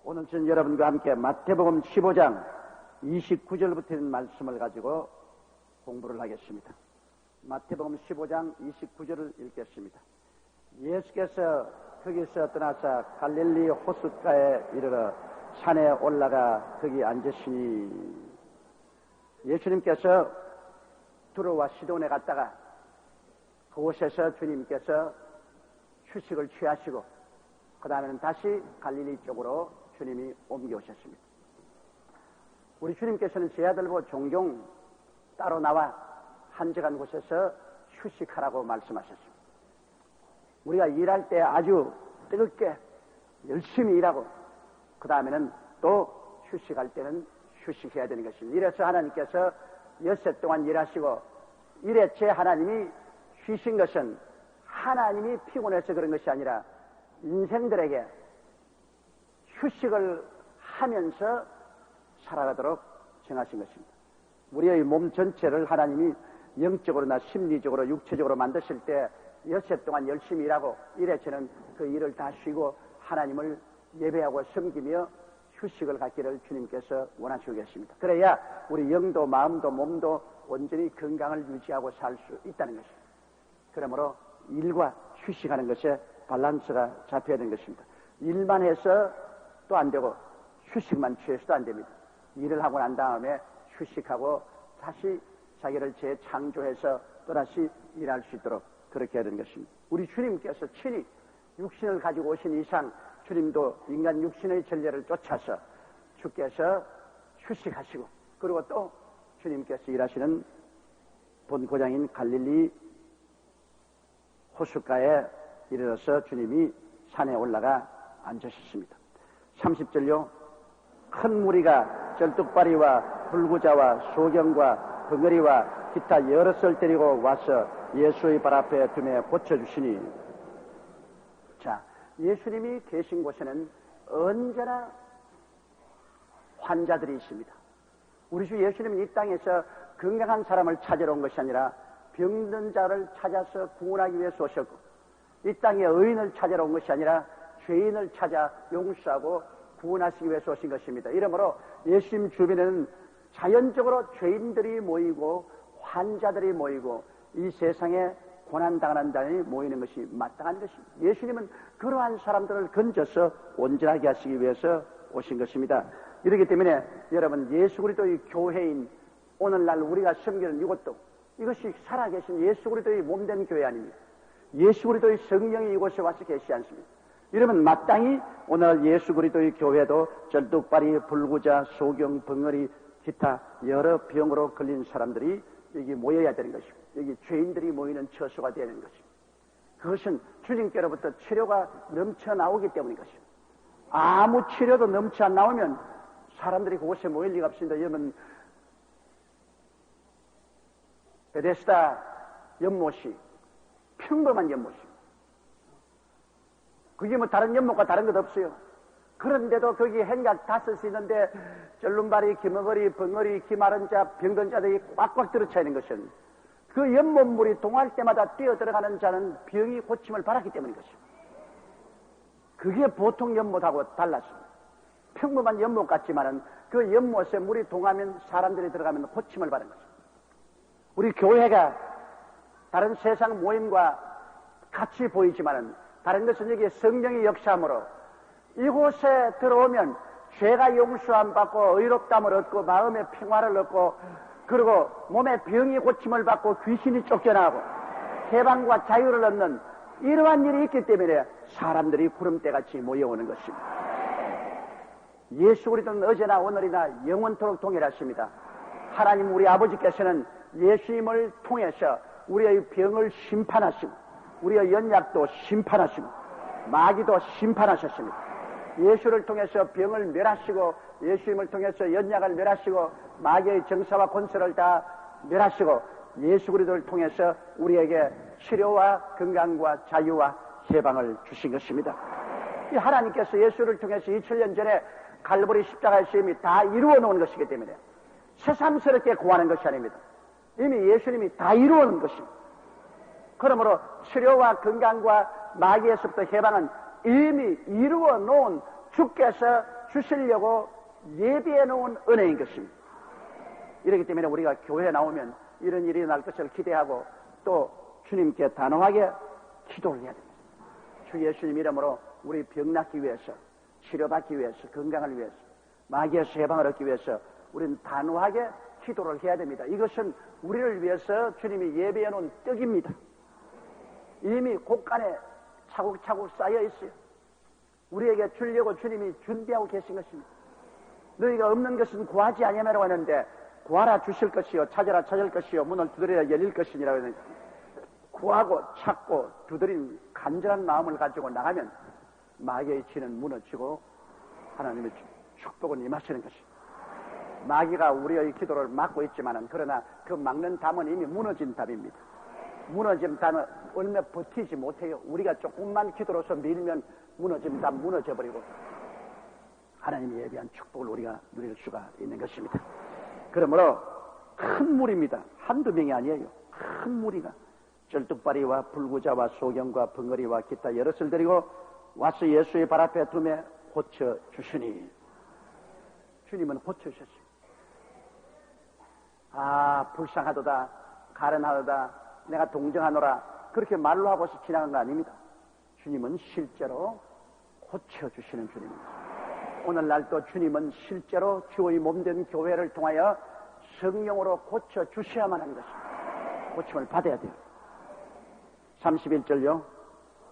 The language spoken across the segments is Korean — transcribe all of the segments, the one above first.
오늘 저는 여러분과 함께 마태복음 15장 29절부터 있는 말씀을 가지고 공부를 하겠습니다. 마태복음 15장 29절을 읽겠습니다. 예수께서 거기서 떠나사 갈릴리 호숫가에 이르러 산에 올라가 거기 앉으시니, 예수님께서 두로와 시돈에 갔다가 그곳에서 주님께서 휴식을 취하시고 그 다음에는 다시 갈릴리 쪽으로 주님이 옮겨오셨습니다. 우리 주님께서는 제 아들 보고 종종 따로 나와 한적한 곳에서 휴식하라고 말씀하셨습니다. 우리가 일할 때 아주 뜨겁게 열심히 일하고 그 다음에는 또 휴식할 때는 휴식해야 되는 것입니다. 이래서 하나님께서 엿새 동안 일하시고 이래째 하나님이 쉬신 것은 하나님이 피곤해서 그런 것이 아니라 인생들에게 휴식을 하면서 살아가도록 정하신 것입니다. 우리의 몸 전체를 하나님이 영적으로나 심리적으로 육체적으로 만드실 때 엿새 동안 열심히 일하고 이래저는 그 일을 다 쉬고 하나님을 예배하고 섬기며 휴식을 갖기를 주님께서 원하시고 계십니다. 그래야 우리 영도 마음도 몸도 온전히 건강을 유지하고 살 수 있다는 것입니다. 그러므로 일과 휴식하는 것에 밸런스가 잡혀야 되는 것입니다. 일만 해서 또 안 되고 휴식만 취해서도 안 됩니다. 일을 하고 난 다음에 휴식하고 다시 자기를 재창조해서 또다시 일할 수 있도록 그렇게 해야 되는 것입니다. 우리 주님께서 친히 육신을 가지고 오신 이상 주님도 인간 육신의 전례를 쫓아서 주께서 휴식하시고 그리고 또 주님께서 일하시는 본 고장인 갈릴리 호숫가에 이르러서 주님이 산에 올라가 앉으셨습니다. 30절요. 큰 무리가 절뚝발이와 불구자와 소경과 벙어리와 기타 여럿을 데리고 와서 예수의 발 앞에 두매 고쳐주시니, 자, 예수님이 계신 곳에는 언제나 환자들이 있습니다. 우리 주 예수님은 이 땅에서 건강한 사람을 찾으러 온 것이 아니라 병든 자를 찾아서 구원하기 위해서 오셨고, 이 땅에 의인을 찾으러 온 것이 아니라 죄인을 찾아 용서하고 구원하시기 위해서 오신 것입니다. 이러므로 예수님 주변에는 자연적으로 죄인들이 모이고 환자들이 모이고 이 세상에 고난당하는 자들이 모이는 것이 마땅한 것입니다. 예수님은 그러한 사람들을 건져서 온전하게 하시기 위해서 오신 것입니다. 이렇기 때문에 여러분, 예수 그리스도의 교회인 오늘날 우리가 섬기는 이곳도 이것이 살아계신 예수 그리스도의 몸된 교회 아닙니까? 예수 그리스도의 성령이 이곳에 와서 계시지 않습니까? 이러면 마땅히 오늘 예수 그리스도의 교회도 절뚝발이, 불구자, 소경, 벙어리, 기타 여러 병으로 걸린 사람들이 여기 모여야 되는 것입니다. 여기 죄인들이 모이는 처소가 되는 것입니다. 그것은 주님께로부터 치료가 넘쳐 나오기 때문인 것입니다. 아무 치료도 넘쳐 안 나오면 사람들이 그곳에 모일 리가 없습니다. 여러분, 베데스다 연못이 평범한 연못입니다. 그게 뭐 다른 연못과 다른 것 없어요. 그런데도 거기 행각 다섯이 있는데 절름발이, 기머거리, 벙어리, 기마른 자, 병든 자들이 꽉꽉 들어차 있는 것은 그 연못물이 동할 때마다 뛰어 들어가는 자는 병이 고침을 받았기 때문인 것입니다. 그게 보통 연못하고 달랐습니다. 평범한 연못 같지만은 그 연못에 물이 동하면 사람들이 들어가면 고침을 받는 것입니다. 우리 교회가 다른 세상 모임과 같이 보이지만은 다른 것은 여기 성령의 역사함으로 이곳에 들어오면 죄가 용서함 받고 의롭담을 얻고 마음의 평화를 얻고 그리고 몸의 병이 고침을 받고 귀신이 쫓겨나고 해방과 자유를 얻는 이러한 일이 있기 때문에 사람들이 구름대같이 모여오는 것입니다. 예수 그리스도는 어제나 오늘이나 영원토록 동일하십니다. 하나님 우리 아버지께서는 예수님을 통해서 우리의 병을 심판하시고 우리의 연약도 심판하시고 마귀도 심판하셨습니다. 예수를 통해서 병을 멸하시고 예수님을 통해서 연약을 멸하시고 마귀의 정사와 권세를 다 멸하시고 예수 그리스도를 통해서 우리에게 치료와 건강과 자유와 해방을 주신 것입니다. 이 하나님께서 예수를 통해서 2000년 전에 갈보리 십자가의 시험이 다 이루어 놓은 것이기 때문에 새삼스럽게 구하는 것이 아닙니다. 이미 예수님이 다 이루어 놓은 것입니다. 그러므로 치료와 건강과 마귀에서부터 해방은 이미 이루어 놓은 주께서 주시려고 예비해 놓은 은혜인 것입니다. 이렇기 때문에 우리가 교회에 나오면 이런 일이 날 것을 기대하고 또 주님께 단호하게 기도를 해야 됩니다. 주 예수님 이름으로 우리 병 낫기 위해서, 치료받기 위해서, 건강을 위해서, 마귀에서 해방을 얻기 위해서 우리는 단호하게 기도를 해야 됩니다. 이것은 우리를 위해서 주님이 예비해 놓은 떡입니다. 이미 곳간에 차곡차곡 쌓여 있어요. 우리에게 주려고 주님이 준비하고 계신 것입니다. 너희가 없는 것은 구하지 아니하라고 하는데 구하라 주실 것이요 찾아라 찾을 것이요 문을 두드려야 열릴 것이니라고 하는, 구하고 찾고 두드린 간절한 마음을 가지고 나가면 마귀의 치는 무너지고 하나님의 축복은 임하시는 것입니다. 마귀가 우리의 기도를 막고 있지만은 그러나 그 막는 담은 이미 무너진 담입니다. 무너진 담은 얼마 버티지 못해요. 우리가 조금만 기도로서 밀면 무너진 담 무너져버리고 하나님이 예비한 축복을 우리가 누릴 수가 있는 것입니다. 그러므로 큰 무리입니다. 한두 명이 아니에요. 큰 무리가 쩔뚝발이와 불구자와 소경과 벙어리와 기타 여럿을 데리고 와서 예수의 발 앞에 두매 고쳐주시니, 주님은 고쳐주셨습니다. 아, 불쌍하도다, 가련하도다, 내가 동정하노라, 그렇게 말로 하고서 지나간 거 아닙니다. 주님은 실제로 고쳐주시는 주님입니다. 오늘날도 주님은 실제로 주의 몸된 교회를 통하여 성령으로 고쳐주셔야만 하는 것입니다. 고침을 받아야 돼요. 31절요.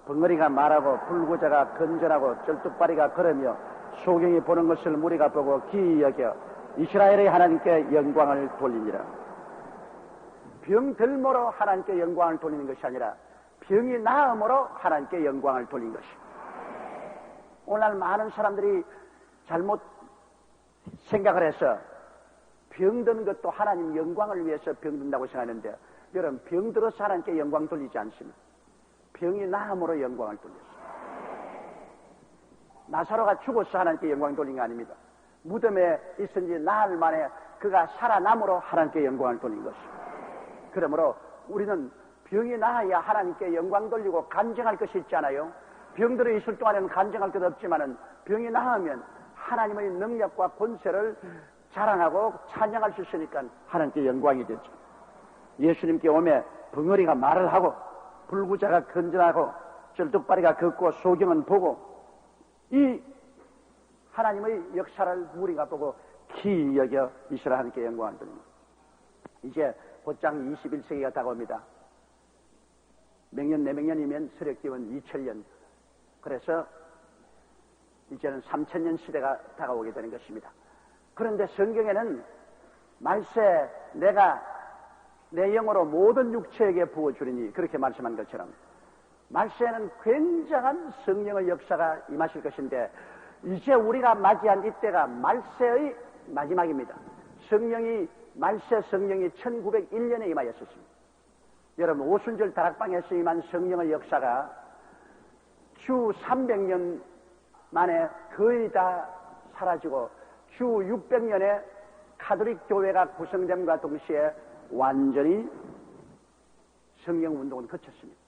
벙어리가 말하고 불구자가 건전하고 쩔뚝발이가 걸으며 소경이 보는 것을 무리가 보고 기이 여겨 이스라엘의 하나님께 영광을 돌리니라. 병들므로 하나님께 영광을 돌리는 것이 아니라 병이 나음으로 하나님께 영광을 돌린 것입니다. 오늘날 많은 사람들이 잘못 생각을 해서 병든 것도 하나님 영광을 위해서 병든다고 생각하는데, 여러분, 병들어서 하나님께 영광 돌리지 않습니다. 병이 나음으로 영광을 돌렸습니다. 나사로가 죽어서 하나님께 영광 돌린 게 아닙니다. 무덤에 있은 지 나흘 만에 그가 살아남으로 하나님께 영광을 돌린 것입니다. 그러므로 우리는 병이 나아야 하나님께 영광 돌리고 간증할 것이 있잖아요. 병들어 있을 동안에는 간증할 것 없지만은 병이 나으면 하나님의 능력과 권세를 자랑하고 찬양할 수 있으니까 하나님께 영광이 되죠. 예수님께 오매 벙어리가 말을 하고 불구자가 건전하고 쩔뚝발이가 걷고 소경은 보고 이 하나님의 역사를 무리가 보고 기이 여겨 이스라엘 하나님께 영광을 돌립니다. 이제 곧장 21세기가 다가옵니다. 맹년 내명년이면 서력기원 2000년, 그래서 이제는 3000년 시대가 다가오게 되는 것입니다. 그런데 성경에는 말세 내가 내 영으로 모든 육체에게 부어주리니 그렇게 말씀한 것처럼 말세에는 굉장한 성령의 역사가 임하실 것인데, 이제 우리가 맞이한 이때가 말세의 마지막입니다. 말세 성령이 1901년에 임하였습니다. 여러분, 오순절 다락방에서 임한 성령의 역사가 주 300년 만에 거의 다 사라지고 주 600년에 카톨릭 교회가 구성됨과 동시에 완전히 성령 운동은 그쳤습니다.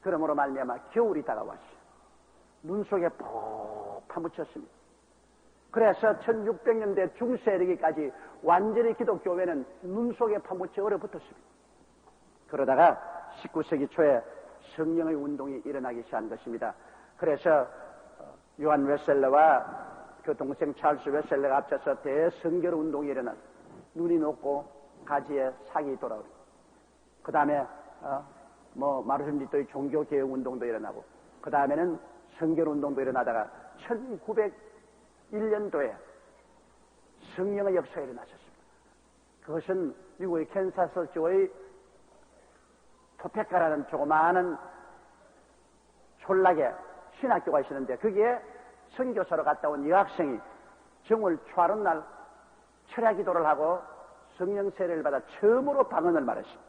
그러므로 말미암아 겨울이 다가왔어요. 눈 속에 푹 파묻혔습니다. 그래서 1600년대 중세에 되기까지 완전히 기독교회는 눈 속에 파묻혀 얼어붙었습니다. 그러다가 19세기 초에 성령의 운동이 일어나기 시작한 것입니다. 그래서 요한 웨슬레와 그 동생 찰스 웨슬레가 합쳐서 대성결 운동이 일어났어요. 눈이 녹고 가지에 상이 돌아오고, 그 다음에 마르틴 루터의 종교개혁 운동도 일어나고, 그 다음에는 성결 운동도 일어나다가 1901년도에 성령의 역사가 일어났었습니다. 그것은 미국의 캔사스주의 토페카라는 조그마한 촌락에 신학교가 있었는데, 거기에 선교사로 갔다 온 여학생이 정월 초하룻 날 철야 기도를 하고 성령 세례를 받아 처음으로 방언을 말했습니다.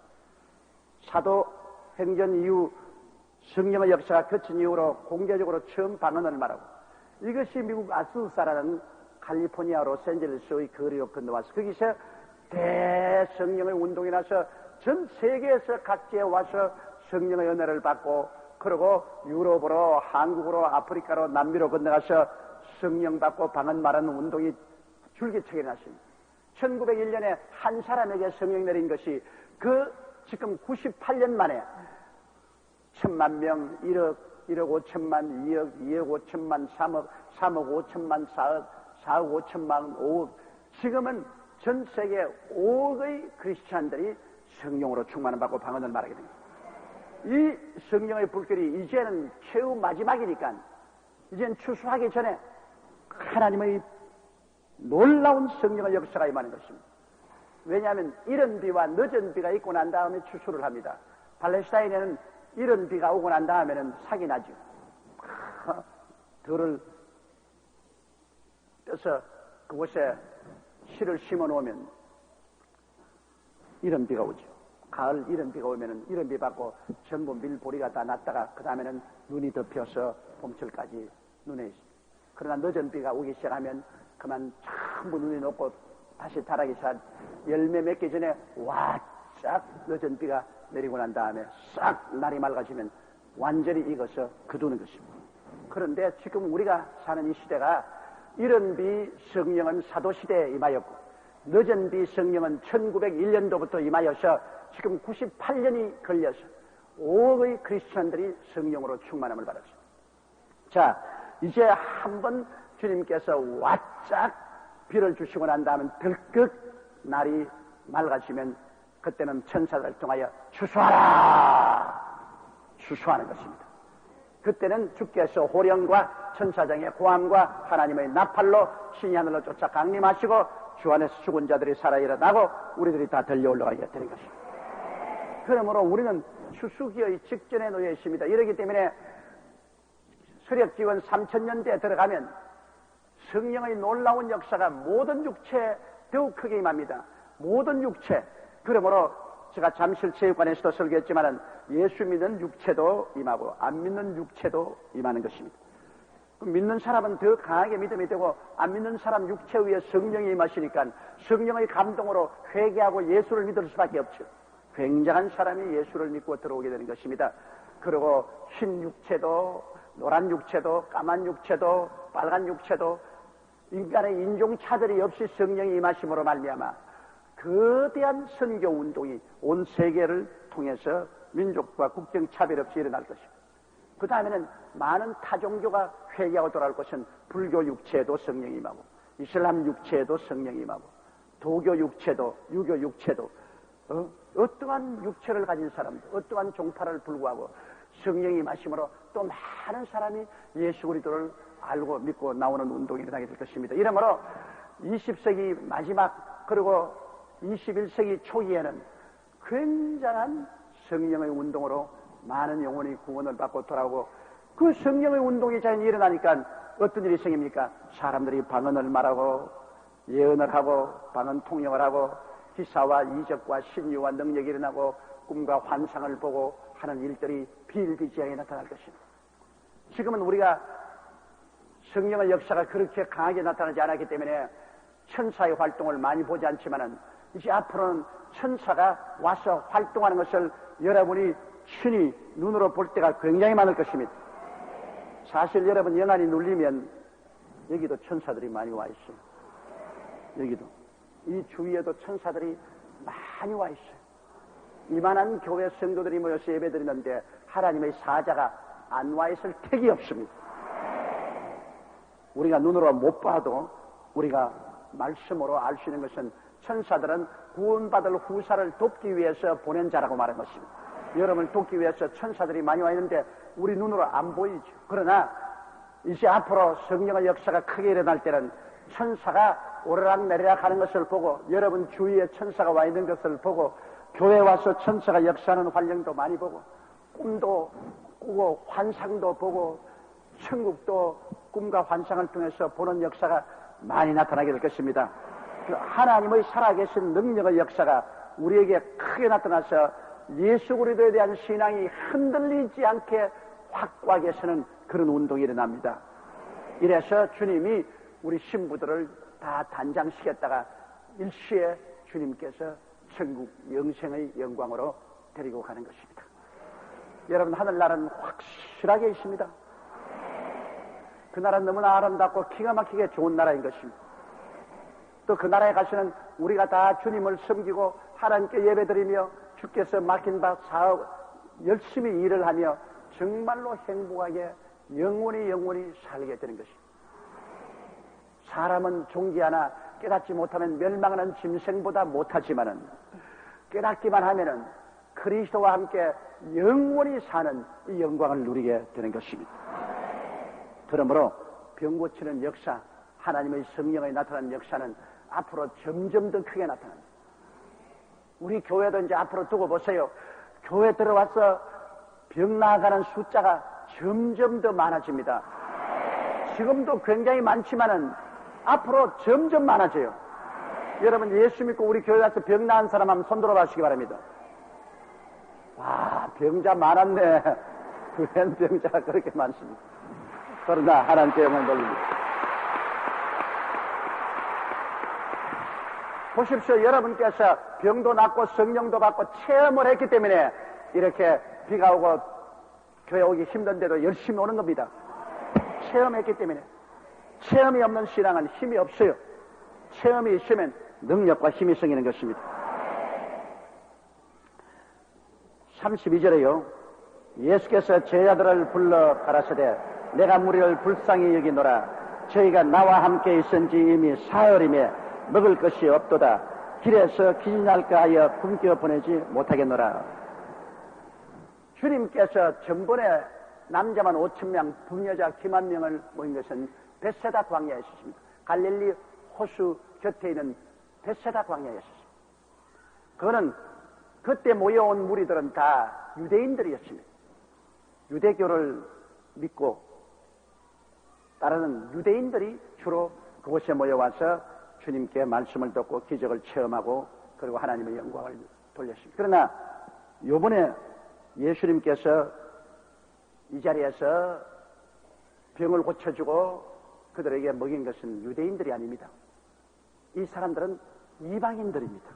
사도행전 이후 성령의 역사가 거친 이후로 공개적으로 처음 방언을 말하고, 이것이 미국 아수사라는 캘리포니아 로스앤젤레스의 거리로 건너와서 거기서 대성령의 운동이 나서 전 세계에서 각지에 와서 성령의 은혜를 받고, 그리고 유럽으로, 한국으로, 아프리카로, 남미로 건너가서 성령 받고 방언 말하는 운동이 줄기차게 났습니다. 1901년에 한 사람에게 성령 내린 것이 지금 98년 만에 1000만 명, 1억 5천만, 2억 5천만, 3억 5천만, 4억 5천만, 5억. 지금은 전 세계 5억의 크리스찬들이 성령으로 충만을 받고 방언을 말하게 됩니다. 이 성령의 불길이 이제는 최후 마지막이니까 이제는 추수하기 전에 하나님의 놀라운 성령의 역사가 임하는 것입니다. 왜냐하면 이른 비와 늦은 비가 있고 난 다음에 추수를 합니다. 팔레스타인에는 이른 비가 오고 난 다음에는 삭이 나죠. 들을 떠서 그곳에 씨를 심어 놓으면 이른 비가 오죠. 가을 이른 비가 오면은 이른 비 받고 전부 밀보리가 다 났다가 그 다음에는 눈이 덮여서 봄철까지 눈에 있습니다. 그러나 늦은 비가 오기 시작하면 그만 전부 눈이 녹고 다시 타락이 열매 맺기 전에 와짝 늦은 비가 내리고 난 다음에 싹 날이 맑아지면 완전히 익어서 거두는 것입니다. 그런데 지금 우리가 사는 이 시대가 이른 비 성령은 사도시대에 임하였고 늦은 비 성령은 1901년도부터 임하여서 지금 98년이 걸려서 5억의 크리스천들이 성령으로 충만함을 받았습니다. 자, 이제 한번 주님께서 와짝 비를 주시고 난 다음에 들끓 날이 맑아지면 그때는 천사들을 통하여 추수하라! 추수하는 것입니다. 그때는 주께서 호령과 천사장의 고함과 하나님의 나팔로 신이 하늘로 쫓아 강림하시고 주 안에서 죽은 자들이 살아 일어나고 우리들이 다 들려 올라가게 되는 것입니다. 그러므로 우리는 추수기의 직전에 놓여 있습니다. 이러기 때문에 서력지원 3000년대에 들어가면 성령의 놀라운 역사가 모든 육체에 더욱 크게 임합니다. 모든 육체. 그러므로 제가 잠실체육관에서도 설교했지만은 예수 믿는 육체도 임하고 안 믿는 육체도 임하는 것입니다. 믿는 사람은 더 강하게 믿음이 되고 안 믿는 사람 육체 위에 성령이 임하시니까 성령의 감동으로 회개하고 예수를 믿을 수밖에 없죠. 굉장한 사람이 예수를 믿고 들어오게 되는 것입니다. 그리고 흰 육체도 노란 육체도 까만 육체도 빨간 육체도 인간의 인종차별이 없이 성령이 임하심으로 말미암아 거대한 선교운동이 온 세계를 통해서 민족과 국경차별 없이 일어날 것입니다. 그 다음에는 많은 타종교가 회개하고 돌아올 것은 불교 육체에도 성령이 임하고 이슬람 육체에도 성령이 임하고 도교 육체도 유교 육체도 어떠한 육체를 가진 사람도 어떠한 종파를 불구하고 성령이 임하심으로 또 많은 사람이 예수 그리스도를 알고 믿고 나오는 운동이 일어나게 될 것입니다. 이러므로 20세기 마지막 그리고 21세기 초기에는 굉장한 성령의 운동으로 많은 영혼이 구원을 받고 돌아오고 그 성령의 운동이 잘 일어나니까 어떤 일이 생깁니까? 사람들이 방언을 말하고 예언을 하고 방언 통역을 하고 기사와 이적과 신유와 능력이 일어나고 꿈과 환상을 보고 하는 일들이 비일비재하게 나타날 것입니다. 지금은 우리가 성령의 역사가 그렇게 강하게 나타나지 않았기 때문에 천사의 활동을 많이 보지 않지만은 이제 앞으로는 천사가 와서 활동하는 것을 여러분이 친히 눈으로 볼 때가 굉장히 많을 것입니다. 사실 여러분 영안이 눌리면 여기도 천사들이 많이 와 있어요. 여기도 이 주위에도 천사들이 많이 와 있어요. 이만한 교회 성도들이 모여서 예배드리는데 하나님의 사자가 안 와 있을 택이 없습니다. 우리가 눈으로 못 봐도 우리가 말씀으로 알 수 있는 것은 천사들은 구원받을 후사를 돕기 위해서 보낸 자라고 말한 것입니다. 여러분을 돕기 위해서 천사들이 많이 와 있는데 우리 눈으로 안 보이죠. 그러나 이제 앞으로 성령의 역사가 크게 일어날 때는 천사가 오르락 내리락 하는 것을 보고 여러분 주위에 천사가 와 있는 것을 보고 교회 와서 천사가 역사하는 환영도 많이 보고 꿈도 꾸고 환상도 보고 천국도 꿈과 환상을 통해서 보는 역사가 많이 나타나게 될 것입니다. 그 하나님의 살아계신 능력의 역사가 우리에게 크게 나타나서 예수 그리스도에 대한 신앙이 흔들리지 않게 확고하게 서는 그런 운동이 일어납니다. 이래서 주님이 우리 신부들을 다 단장시켰다가 일시에 주님께서 천국 영생의 영광으로 데리고 가는 것입니다. 여러분 하늘나라는 확실하게 있습니다. 그 나라는 너무나 아름답고 기가 막히게 좋은 나라인 것입니다. 또 그 나라에 가서는 우리가 다 주님을 섬기고 하나님께 예배드리며 주께서 맡긴 바 사업 열심히 일을 하며 정말로 행복하게 영원히 살게 되는 것입니다. 사람은 종기하나 깨닫지 못하면 멸망하는 짐승보다 못하지만은 깨닫기만 하면은 그리스도와 함께 영원히 사는 이 영광을 누리게 되는 것입니다. 그러므로 병 고치는 역사, 하나님의 성령에 나타나는 역사는 앞으로 점점 더 크게 나타납니다. 우리 교회도 이제 앞으로 두고 보세요. 교회 들어와서 병 나아가는 숫자가 점점 더 많아집니다. 지금도 굉장히 많지만은 앞으로 점점 많아져요. 여러분 예수 믿고 우리 교회 와서 병 나은 사람 한번 손 들어봐 주시기 바랍니다. 와, 병자 많았네. 웬 병자가 그렇게 많습니다. 그러나 하나님께 영광 돌립니다. 보십시오. 여러분께서 병도 낫고 성령도 받고 체험을 했기 때문에 이렇게 비가 오고 교회 오기 힘든데도 열심히 오는 겁니다. 체험했기 때문에. 체험이 없는 신앙은 힘이 없어요. 체험이 있으면 능력과 힘이 생기는 것입니다. 32절에요. 예수께서 제자들을 불러 가라사대 내가 무리를 불쌍히 여기노라. 저희가 나와 함께 있은지 이미 사흘임에 먹을 것이 없도다. 길에서 기진할까 하여 굶겨 보내지 못하겠노라. 주님께서 전번에 남자만 5,000명, 부녀자 기만 명을 모인 것은 벳세다 광야에 있었습니다. 갈릴리 호수 곁에 있는 벳세다 광야에 있었습니다. 그거는 그때 모여온 무리들은 다 유대인들이었습니다. 유대교를 믿고 따르는 유대인들이 주로 그곳에 모여와서 주님께 말씀을 듣고 기적을 체험하고 그리고 하나님의 영광을 돌렸습니다. 그러나 요번에 예수님께서 이 자리에서 병을 고쳐주고 그들에게 먹인 것은 유대인들이 아닙니다. 이 사람들은 이방인들입니다.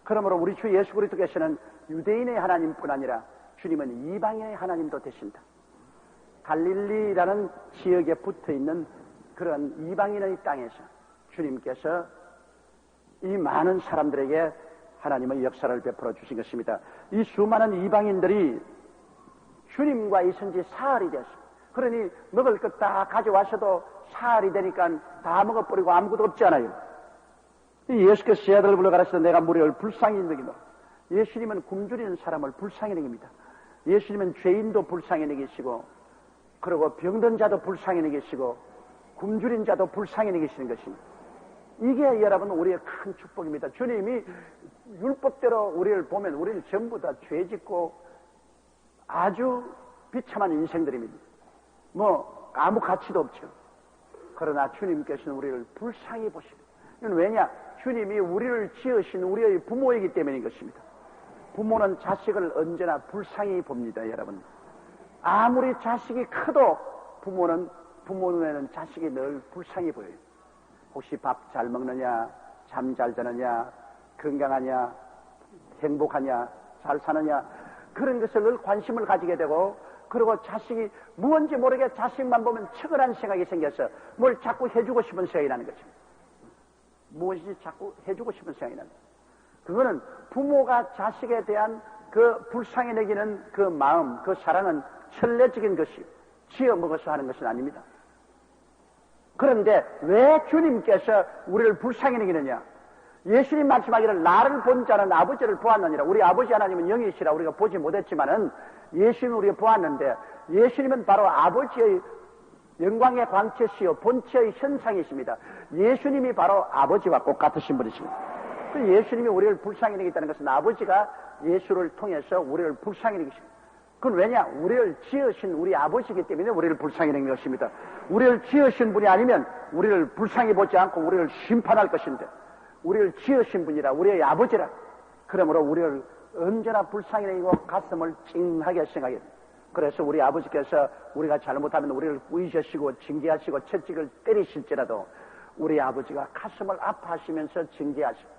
그러므로 우리 주 예수 그리스도께서는 유대인의 하나님뿐 아니라 주님은 이방인의 하나님도 되신다. 갈릴리라는 지역에 붙어있는 그런 이방인의 땅에서 주님께서 이 많은 사람들에게 하나님의 역사를 베풀어 주신 것입니다. 이 수많은 이방인들이 주님과 있은 지 사흘이 됐습니다. 그러니 먹을 것 다 가져와서도 사흘이 되니까 다 먹어버리고 아무것도 없잖아요. 예수께서 제자들을 불러 가라사대 내가 무리를 불쌍히 여기노라. 예수님은 굶주리는 사람을 불쌍히 여깁니다. 예수님은 죄인도 불쌍히 여기시고 그리고 병든 자도 불쌍히 여기시고 굶주린 자도 불쌍히 여기시는 것입니다. 이게 여러분 우리의 큰 축복입니다. 주님이 율법대로 우리를 보면 우리는 전부 다 죄짓고 아주 비참한 인생들입니다. 뭐 아무 가치도 없죠. 그러나 주님께서는 우리를 불쌍히 보십니다. 이건 왜냐? 주님이 우리를 지으신 우리의 부모이기 때문인 것입니다. 부모는 자식을 언제나 불쌍히 봅니다. 여러분 아무리 자식이 커도 부모 눈에는 자식이 늘 불쌍히 보여요. 혹시 밥 잘 먹느냐, 잠 잘 자느냐, 건강하냐, 행복하냐, 잘 사느냐 그런 것을 늘 관심을 가지게 되고 그리고 자식이 무언지 모르게 자식만 보면 측은한 생각이 생겨서 뭘 자꾸 해주고 싶은 생각이 나는 것입니다. 무엇이 자꾸 해주고 싶은 생각이 납니다. 그거는 부모가 자식에 대한 그 불쌍히 여기는 그 마음, 그 사랑은 천례적인 것이 지어 먹어서 하는 것은 아닙니다. 그런데 왜 주님께서 우리를 불쌍히 여기느냐? 예수님 말씀하기를 나를 본 자는 아버지를 보았느니라. 우리 아버지 하나님은 영이시라 우리가 보지 못했지만은 예수님은 우리가 보았는데 예수님은 바로 아버지의 영광의 광채시요 본체의 현상이십니다. 예수님이 바로 아버지와 똑같으신 분이십니다. 그 예수님이 우리를 불쌍히 여기겠다는 것은 아버지가 예수를 통해서 우리를 불쌍히 여기십니다. 그건 왜냐? 우리를 지으신 우리 아버지이기 때문에 우리를 불쌍히 여기는 것입니다. 우리를 지으신 분이 아니면 우리를 불쌍히 보지 않고 우리를 심판할 것인데 우리를 지으신 분이라 우리의 아버지라. 그러므로 우리를 언제나 불쌍히 여기고 가슴을 찡하게 생각해요. 그래서 우리 아버지께서 우리가 잘못하면 우리를 꾸이셔시고 징계하시고 채찍을 때리실지라도 우리 아버지가 가슴을 아파하시면서 징계하시고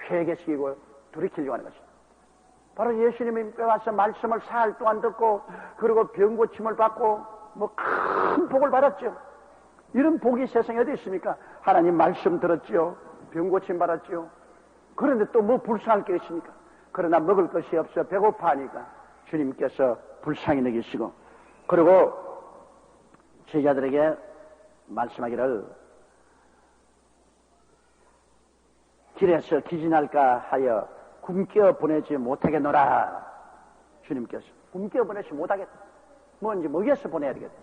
회개시키고 돌이키려고 하는 것입니다. 바로 예수님이 와서 말씀을 사흘 동안 듣고 그리고 병고침을 받고 뭐 큰 복을 받았죠. 이런 복이 세상에 어디 있습니까? 하나님 말씀 들었지요. 병 고침 받았지요. 그런데 또 뭐 불쌍할 게 있습니까? 그러나 먹을 것이 없어 배고파하니까 주님께서 불쌍히 여기시고, 그리고 제자들에게 말씀하기를 길에서 기진할까 하여 굶겨 보내지 못하겠노라. 주님께서 굶겨 보내지 못하겠다. 뭔지 먹여서 보내야 되겠다.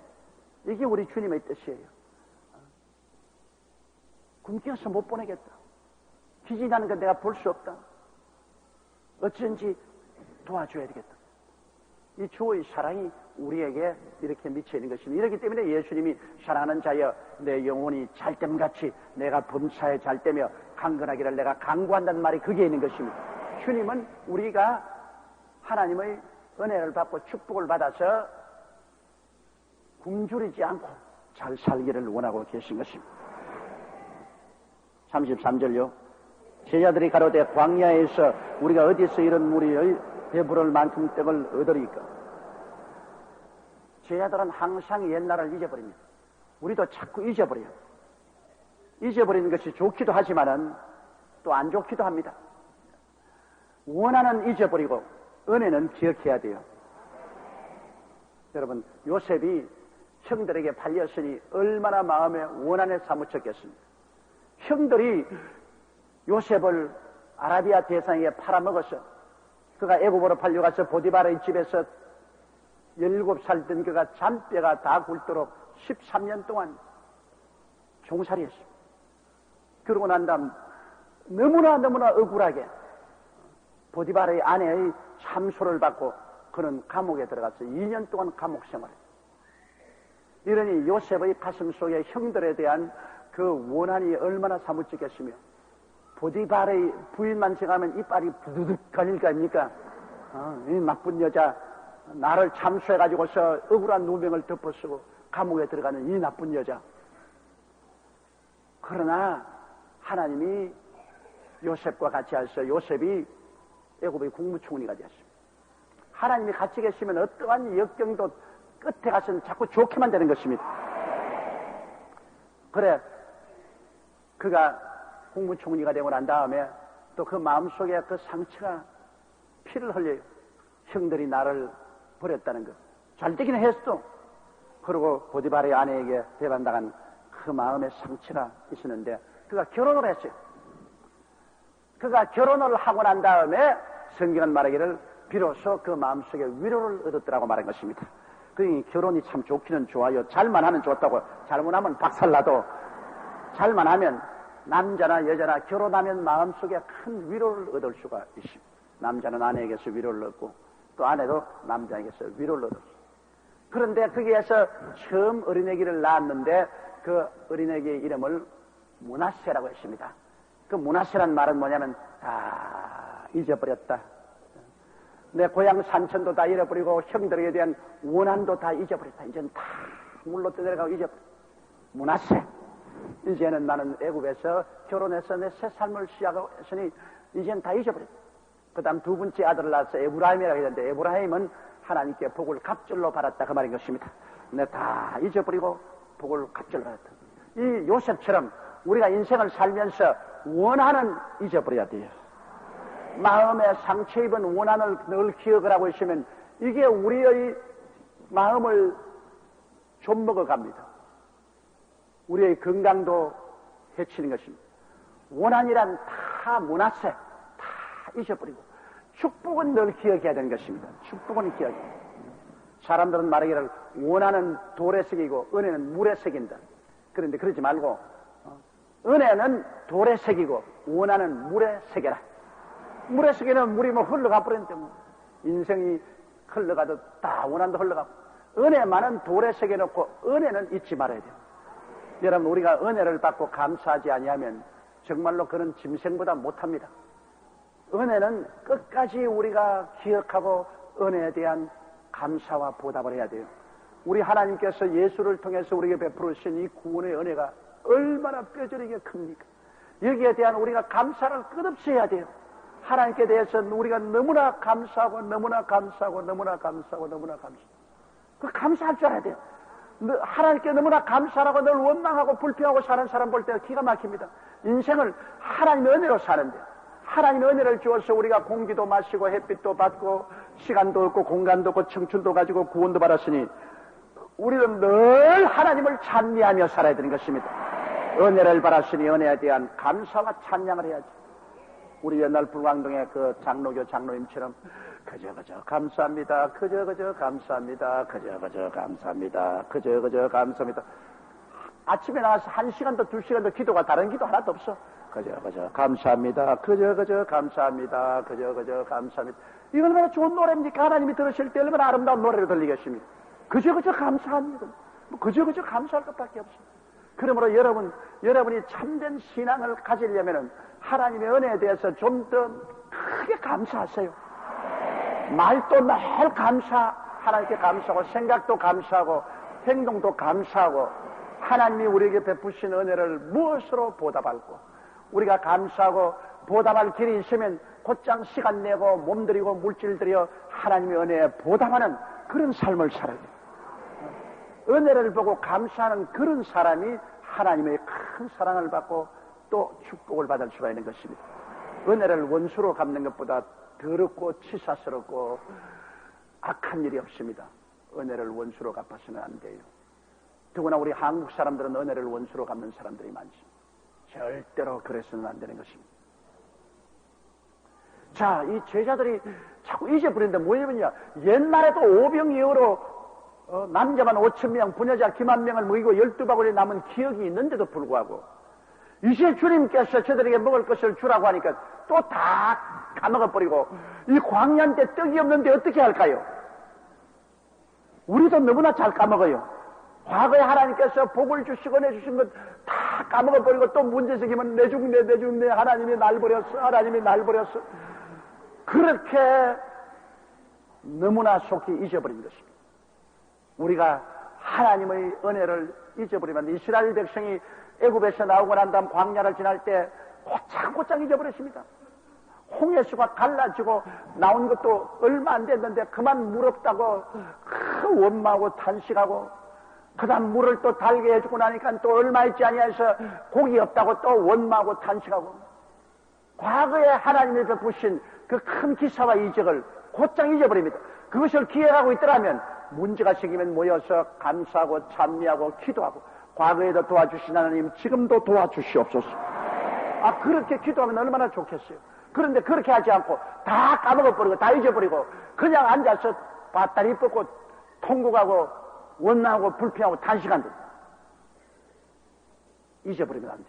이게 우리 주님의 뜻이에요. 굶겨서 못 보내겠다. 기진하는 건 내가 볼 수 없다. 어쩐지 도와줘야 되겠다. 이 주의 사랑이 우리에게 이렇게 미쳐 있는 것입니다. 이렇기 때문에 예수님이 사랑하는 자여 내 영혼이 잘됨같이 내가 범사에 잘되며 강건하기를 내가 강구한다는 말이 거기에 있는 것입니다. 주님은 우리가 하나님의 은혜를 받고 축복을 받아서 굶주리지 않고 잘 살기를 원하고 계신 것입니다. 33절요. 제자들이 가로되 광야에서 우리가 어디서 이런 무리의 배부를 만큼 떡을 얻으리까? 제자들은 항상 옛날을 잊어버립니다. 우리도 자꾸 잊어버려요. 잊어버리는 것이 좋기도 하지만은 또 안 좋기도 합니다. 원한은 잊어버리고 은혜는 기억해야 돼요. 여러분, 요셉이 형들에게 팔렸으니 얼마나 마음에 원한에 사무쳤겠습니까? 형들이 요셉을 아라비아 대상에게 팔아먹어서 그가 애굽으로 팔려가서 보디바르의 집에서 17살 된 그가 잔뼈가 다 굵도록 13년 동안 종살이했습니다. 그러고 난 다음 너무나 억울하게 보디바르의 아내의 참소를 받고 그는 감옥에 들어가서 2년 동안 감옥 생활을 했습니다. 이러니 요셉의 가슴 속에 형들에 대한 그 원한이 얼마나 사무치겠으며, 보디바르의 부인만 생각하면 이빨이 부두둑 걸릴 거 아닙니까? 이 나쁜 여자, 나를 참수해가지고서 억울한 누명을 덮어쓰고 감옥에 들어가는 이 나쁜 여자. 그러나 하나님이 요셉과 같이 하셔서 요셉이 애굽의 국무총리가 되었습니다. 하나님이 같이 계시면 어떠한 역경도 끝에 가서는 자꾸 좋게만 되는 것입니다. 그래, 그가 국무총리가 되고 난 다음에 또 그 마음속에 그 상처가 피를 흘려요. 형들이 나를 버렸다는 것. 잘 되긴 했어. 그리고 보디바르의 아내에게 배반당한 그 마음의 상처가 있었는데 그가 결혼을 했어요. 그가 결혼을 하고 난 다음에 성경은 말하기를 비로소 그 마음속에 위로를 얻었더라고 말한 것입니다. 그러니 결혼이 참 좋기는 좋아요. 잘만 하면 좋다고. 잘못하면 박살나도 잘만 하면 남자나 여자나 결혼하면 마음속에 큰 위로를 얻을 수가 있습니다. 남자는 아내에게서 위로를 얻고 또 아내도 남자에게서 위로를 얻었습니다. 그런데 거기에서 처음 어린애기를 낳았는데 그 어린애기의 이름을 므낫세라고 했습니다. 그 므낫세란 말은 뭐냐면 다 잊어버렸다. 내 고향 산천도 다 잃어버리고 형들에게 대한 원한도 다 잊어버렸다. 이제는 다 물로 떠내려가고 잊어버렸다. 므낫세. 이제는 나는 애굽에서 결혼해서 내 새 삶을 시작했으니 이제는 다 잊어버렸다. 그 다음 두 번째 아들을 낳아서 에브라임이라고 했는데 에브라임은 하나님께 복을 갑절로 받았다 그 말인 것입니다. 내 다 잊어버리고 복을 갑절로 받았다. 이 요셉처럼 우리가 인생을 살면서 원한은 잊어버려야 돼요. 마음에 상처 입은 원한을 늘 기억을 하고 있으면 이게 우리의 마음을 좀 먹어갑니다. 우리의 건강도 해치는 것입니다. 원한이란 다 므낫세, 다 잊어버리고 축복은 늘 기억해야 되는 것입니다. 축복은 기억해야 돼요. 사람들은 말하기를 원한은 돌에 새기고 은혜는 물에 새긴다. 그런데 그러지 말고 은혜는 돌에 새기고 원한은 물에 새겨라. 물에 새기는 물이 뭐 흘러가 버렸는데 뭐 인생이 흘러가도 다 원한도 흘러가고 은혜만은 돌에 새겨놓고 은혜는 잊지 말아야 돼요. 여러분, 우리가 은혜를 받고 감사하지 아니하면 정말로 그는 짐승보다 못합니다. 은혜는 끝까지 우리가 기억하고 은혜에 대한 감사와 보답을 해야 돼요. 우리 하나님께서 예수를 통해서 우리에게 베풀으신 이 구원의 은혜가 얼마나 뼈저리게 큽니까? 여기에 대한 우리가 감사를 끝없이 해야 돼요. 하나님께 대해서 우리가 너무나 감사하고 너무나 감사하고 너무나 감사하고 너무나 감사하고 그 감사할 줄 알아야 돼요. 하나님께 너무나 감사하고 늘 원망하고 불평하고 사는 사람 볼 때가 기가 막힙니다. 인생을 하나님의 은혜로 사는데, 하나님의 은혜를 주어서 우리가 공기도 마시고 햇빛도 받고 시간도 없고 공간도 없고 청춘도 가지고 구원도 받았으니 우리는 늘 하나님을 찬미하며 살아야 되는 것입니다. 은혜를 받았으니 은혜에 대한 감사와 찬양을 해야지. 우리 옛날 불광동의 그 장로교 장로님처럼 그저 감사합니다. 그저 감사합니다. 그저 감사합니다. 그저 감사합니다. 아침에 나가서 1시간도 2시간도 기도가 다른 기도 하나도 없어. 그저 감사합니다. 그저 감사합니다. 그저 감사합니다. 이거 얼마나 좋은 노래입니까? 하나님이 들으실 때 얼마나 아름다운 노래로 들리겠습니까? 그저 감사합니다. 그저 감사할 것밖에 없습니다. 그러므로 여러분이 참된 신앙을 가지려면 하나님의 은혜에 대해서 좀 더 크게 감사하세요. 말도 늘 하나님께 감사하고 생각도 감사하고 행동도 감사하고 하나님이 우리에게 베푸신 은혜를 무엇으로 보답할고 우리가 감사하고 보답할 길이 있으면 곧장 시간 내고 몸들이고 물질 들여 하나님의 은혜에 보답하는 그런 삶을 살아야 돼요. 은혜를 보고 감사하는 그런 사람이 하나님의 큰 사랑을 받고 또 축복을 받을 수가 있는 것입니다. 은혜를 원수로 갚는 것보다 더럽고 치사스럽고 악한 일이 없습니다. 은혜를 원수로 갚아서는 안 돼요. 더구나 우리 한국 사람들은 은혜를 원수로 갚는 사람들이 많습니다. 절대로 그래서는 안 되는 것입니다. 자, 이 제자들이 자꾸 잊어버리는데 뭐냐면요, 옛날에도 오병이어로 남자만 5,000명, 부녀자 기만 명을 먹이고 12바구니 남은 기억이 있는데도 불구하고 이제 주님께서 저들에게 먹을 것을 주라고 하니까 또 다 까먹어버리고 이 광야인데 떡이 없는데 어떻게 할까요? 우리도 너무나 잘 까먹어요. 과거에 하나님께서 복을 주시고 내주신 것 다 까먹어버리고 또 문제 생기면 내 죽네 하나님이 날 버렸어. 그렇게 너무나 속히 잊어버린 것입니다. 우리가 하나님의 은혜를 잊어버리면 이스라엘 백성이 애굽에서 나오고 난 다음 광야를 지날 때 곧장 잊어버렸습니다. 홍해수가 갈라지고 나온 것도 얼마 안 됐는데 그만 물 없다고 원망하고 탄식하고 그 다음 물을 또 달게 해주고 나니까 또 얼마 있지 아니해서 고기 없다고 또 원망하고 탄식하고 과거에 하나님이 베푸신 그 큰 기사와 이적을 곧장 잊어버립니다. 그것을 기억하고 있더라면 문제가 생기면 모여서 감사하고 찬미하고 기도하고 과거에도 도와주신 하나님 지금도 도와주시옵소서. 그렇게 기도하면 얼마나 좋겠어요. 그런데 그렇게 하지 않고 다 까먹어버리고 다 잊어버리고 그냥 앉아서 밧다리 뻗고 통곡하고 원망하고 불평하고 탄식한다. 잊어버리면 안 돼요.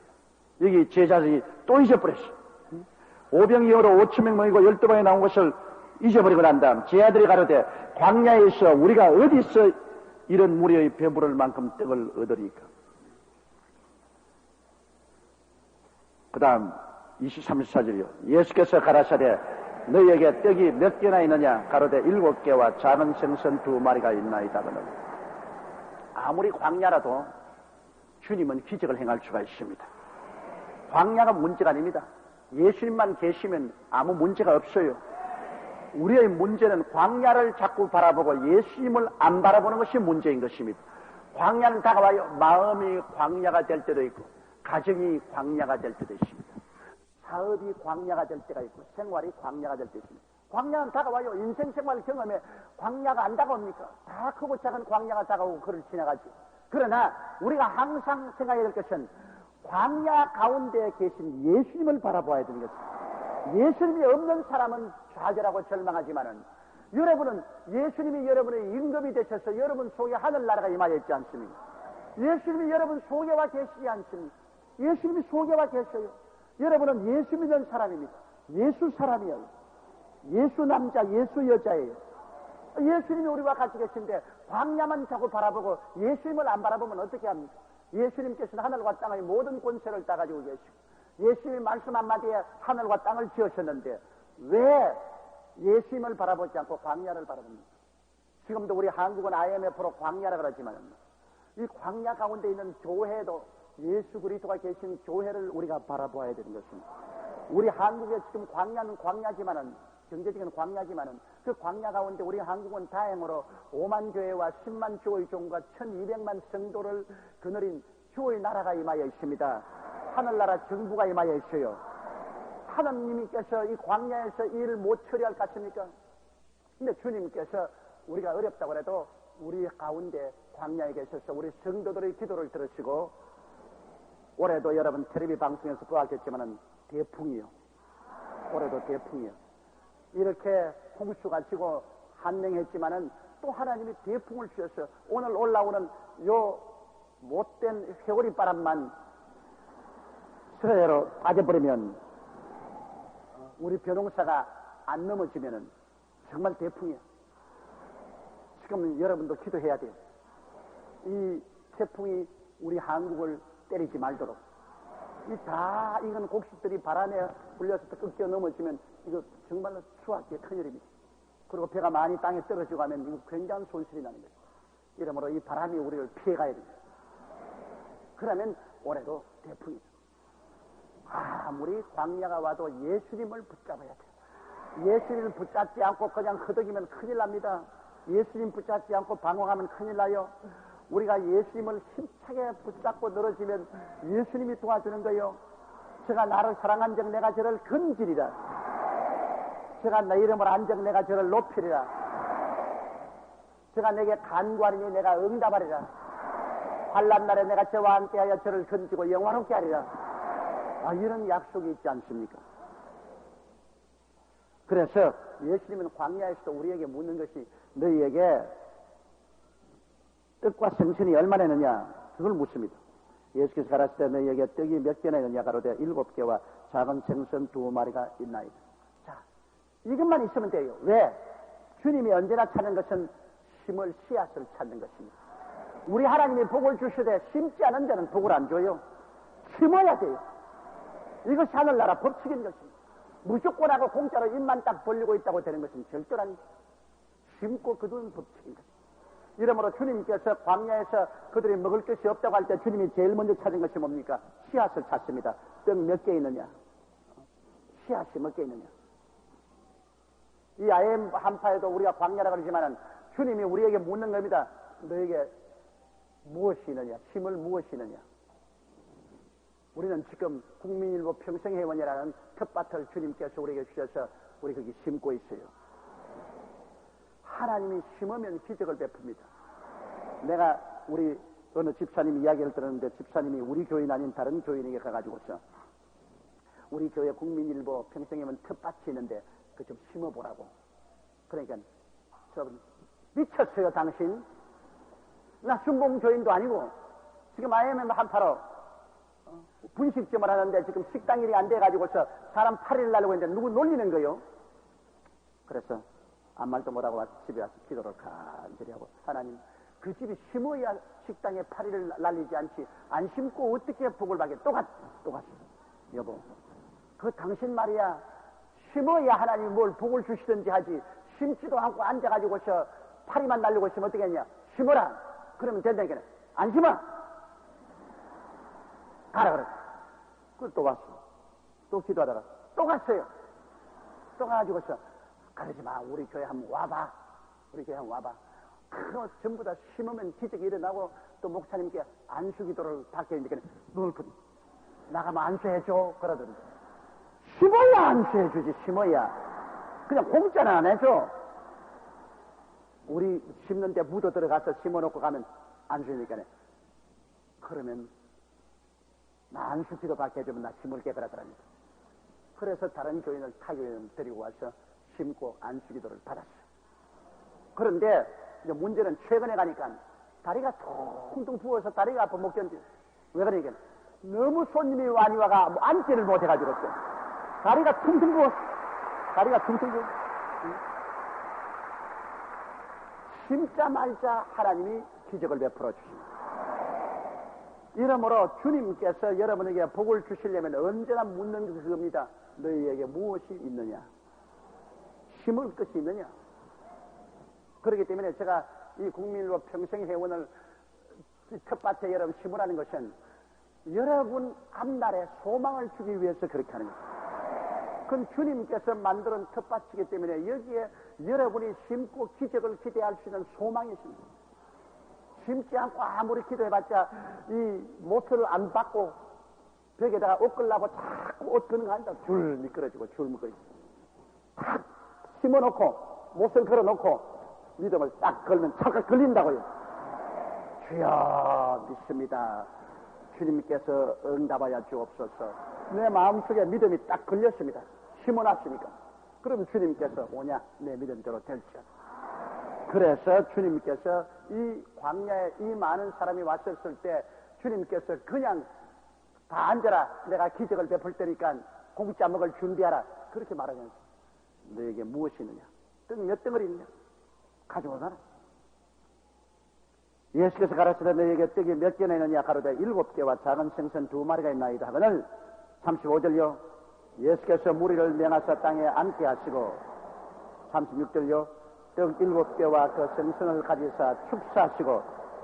여기 제자들이 또 잊어버렸어. 오병이어로 5,000명 모이고 12방에 나온 것을 잊어버리고 난 다음 제 아들이 가로되 광야에서 우리가 어디서 이런 무리의 배부를 만큼 떡을 얻으리까? 그 다음 23절이요. 예수께서 가라사대 너희에게 떡이 몇 개나 있느냐? 가로되 7개와 작은 생선 2마리가 있나이다. 아무리 광야라도 주님은 기적을 행할 수가 있습니다. 광야가 문제가 아닙니다. 예수님만 계시면 아무 문제가 없어요. 우리의 문제는 광야를 자꾸 바라보고 예수님을 안 바라보는 것이 문제인 것입니다. 광야는 다가와요. 마음이 광야가 될 때도 있고 가정이 광야가 될 때도 있습니다. 사업이 광야가 될 때가 있고 생활이 광야가 될 때 있습니다. 광야는 다가와요. 인생 생활 경험에 광야가 안 다가옵니까? 다 크고 작은 광야가 다가오고 그를 지나가죠. 그러나 우리가 항상 생각해야 될 것은 광야 가운데 계신 예수님을 바라보아야 되는 것입니다. 예수님이 없는 사람은 좌절하고 절망하지만은 여러분은 예수님이 여러분의 임금이 되셔서 여러분 속에 하늘나라가 임하였지 않습니까? 예수님이 여러분 속에와 계시지 않습니까? 예수님이 속에와 계셔요. 여러분은 예수 믿는 사람입니다. 예수 사람이에요. 예수 남자, 예수 여자예요. 예수님이 우리와 같이 계신데 광야만 자꾸 바라보고 예수님을 안 바라보면 어떻게 합니까? 예수님께서는 하늘과 땅의 모든 권세를 따가지고 계시고 예수님의 말씀 한마디에 하늘과 땅을 지으셨는데 왜 예수님을 바라보지 않고 광야를 바라봅니까? 지금도 우리 한국은 IMF로 광야라 그러지만 이 광야 가운데 있는 교회도 예수 그리스도가 계신 교회를 우리가 바라보아야 되는 것입니다. 우리 한국에 지금 광야는 광야지만은 경제적인 광야지만은 그 광야 가운데 우리 한국은 다행으로 5만 교회와 10만 교회 종과 1200만 성도를 거느린 교회 나라가 임하여 있습니다. 하늘나라 정부가 임하여 있어요. 하나님께서 이 광야에서 일을 못 처리할 것 같습니까? 근데 주님께서 우리가 어렵다고 해도 우리 가운데 광야에 계셔서 우리 성도들의 기도를 들으시고, 올해도 여러분 텔레비 방송에서 보았겠지만은 대풍이요. 올해도 대풍이요. 이렇게 홍수가 지고 한명했지만은 또 하나님이 대풍을 주셔서 오늘 올라오는 요 못된 회오리 바람만 서해로 빠져버리면, 우리 벼농사가 안 넘어지면은 정말 대풍이야. 지금 여러분도 기도해야 돼요. 이 태풍이 우리 한국을 때리지 말도록. 이건 곡식들이 바람에 불려서 꺾여 넘어지면 이거 정말로 수확기에 큰일입니다. 그리고 배가 많이 땅에 떨어지고 하면 이거 굉장한 손실이 나는 거예요. 이러므로 이 바람이 우리를 피해가야 됩니다. 그러면 올해도 대풍이죠. 아무리 광야가 와도 예수님을 붙잡아야 돼요. 예수님을 붙잡지 않고 그냥 허덕이면 큰일 납니다. 예수님 붙잡지 않고 방황하면 큰일 나요. 우리가 예수님을 힘차게 붙잡고 늘어지면 예수님이 도와주는 거예요. 제가 나를 사랑한 적 내가 저를 건지리라. 제가 내 이름을 안 적 내가 저를 높이리라. 제가 내게 간구하리니 내가 응답하리라. 환난 날에 내가 저와 함께하여 저를 건지고 영화롭게 하리라. 이런 약속이 있지 않습니까? 그래서 예수님은 광야에서도 우리에게 묻는 것이, 너희에게 떡과 생선이 얼마나 있느냐, 그걸 묻습니다. 예수께서 가라사대 때 너희에게 떡이 몇 개나 있느냐 가로되 7개와 작은 생선 2마리가 있나이다. 자, 이것만 있으면 돼요. 왜? 주님이 언제나 찾는 것은 심을 씨앗을 찾는 것입니다. 우리 하나님이 복을 주시되 심지 않은 자는 복을 안 줘요. 심어야 돼요. 이것이 하늘나라 법칙인 것입니다. 무조건 하고 공짜로 입만 딱 벌리고 있다고 되는 것은 절대로 아니죠. 심고 거두는 법칙인 것입니다. 이러므로 주님께서 광야에서 그들이 먹을 것이 없다고 할 때 주님이 제일 먼저 찾은 것이 뭡니까? 씨앗을 찾습니다. 떡 몇 개 있느냐? 씨앗이 몇 개 있느냐? 이 아예 한파에도 우리가 광야라고 그러지만은 주님이 우리에게 묻는 겁니다. 너에게 무엇이 있느냐? 심을 무엇이 있느냐? 우리는 지금 국민일보 평생회원이라는 텃밭을 주님께서 우리에게 주셔서 우리 거기 심고 있어요. 하나님이 심으면 기적을 베풉니다. 내가 우리 어느 집사님 이야기를 들었는데, 집사님이 우리 교인 아닌 다른 교인에게 가가지고서 우리 교회 국민일보 평생회원 텃밭이 있는데 그 좀 심어보라고. 그러니까 저분, 미쳤어요 당신? 나 순봉교인도 아니고 지금 IMF 한파로 분식점을 하는데 지금 식당 일이 안 돼가지고서 사람 8일 날리고 있는데 누구 놀리는 거요? 그래서 아무 말도 못하고 집에 와서 기도를 간절히 하고, 하나님, 그 집이 심어야 식당에 8일을 날리지 않지, 안 심고 어떻게 복을 받게? 또 갔어. 여보, 그 당신 말이야, 심어야 하나님이 뭘 복을 주시든지 하지, 심지도 않고 앉아가지고서 파리만 날리고 있으면 어떻게 했냐? 심어라. 그러면 된다니까. 안 심어. 가라 그랬어. 그걸 또 왔어. 또 기도하다가 또 갔어요. 또 가가지고서, 그러지 마. 우리 교회 한번 와봐. 우리 교회 한번 와봐. 그거 전부 다 심으면 기적이 일어나고, 또 목사님께 안수기도를 받게 되니까 눈을 나가면 안수해줘. 그러더니. 심어야 안수해주지, 심어야. 그냥 공짜는 안 해줘. 우리 심는데 묻어 들어가서 심어놓고 가면 안수니까. 그러면 나 안수기도 받게 해주면 나 심을게 그러더랍니다. 그래서 다른 교인을 타교인을 데리고 와서 심고 안수기도를 받았어요. 그런데 이제 문제는 최근에 가니까 다리가 퉁퉁 부어서 다리가 아파 못 견디. 왜 그러니까 너무 손님이 많이 와가 뭐 앉지를 못해가지고 다리가 퉁퉁 부었어. 다리가 퉁퉁 부었어. 심자말자 하나님이 기적을 베풀어 주십니다. 이러므로 주님께서 여러분에게 복을 주시려면 언제나 묻는 게 그겁니다. 너희에게 무엇이 있느냐? 심을 것이 있느냐? 그렇기 때문에 제가 이 국민일보 평생회원을 텃밭에 여러분 심으라는 것은 여러분 앞날에 소망을 주기 위해서 그렇게 하는 거예요. 그건 주님께서 만드는 텃밭이기 때문에 여기에 여러분이 심고 기적을 기대할 수 있는 소망이 있습니다. 심지 않고 아무리 기도해봤자 이 못을 안 받고 벽에다가 옷 걸라고 자꾸 옷 거는 거 아니다. 줄 미끄러지고 줄 미끄러지고 탁 심어놓고 못을 걸어놓고 믿음을 딱 걸면 찰칵 걸린다고요. 주여 믿습니다. 주님께서 응답하여 주옵소서. 내 마음속에 믿음이 딱 걸렸습니다. 심어놨으니까. 그럼 주님께서 오냐? 내 믿음대로 될지어다. 그래서 주님께서 이 광야에 이 많은 사람이 왔었을 때 주님께서 그냥 다 앉아라. 내가 기적을 베풀 테니까 공짜 먹을 준비하라. 그렇게 말하면서 너에게 무엇이 있느냐? 떡 몇 덩어리 있느냐? 가져오너라. 예수께서 가르치되 너에게 떡이 몇 개나 있느냐? 가로되 7개와 작은 생선 2마리가 있나이다 하거늘 35절요. 예수께서 무리를 명하사 땅에 앉게 하시고 36절요. 떡 7개와 그 생선을 가지사 축사하시고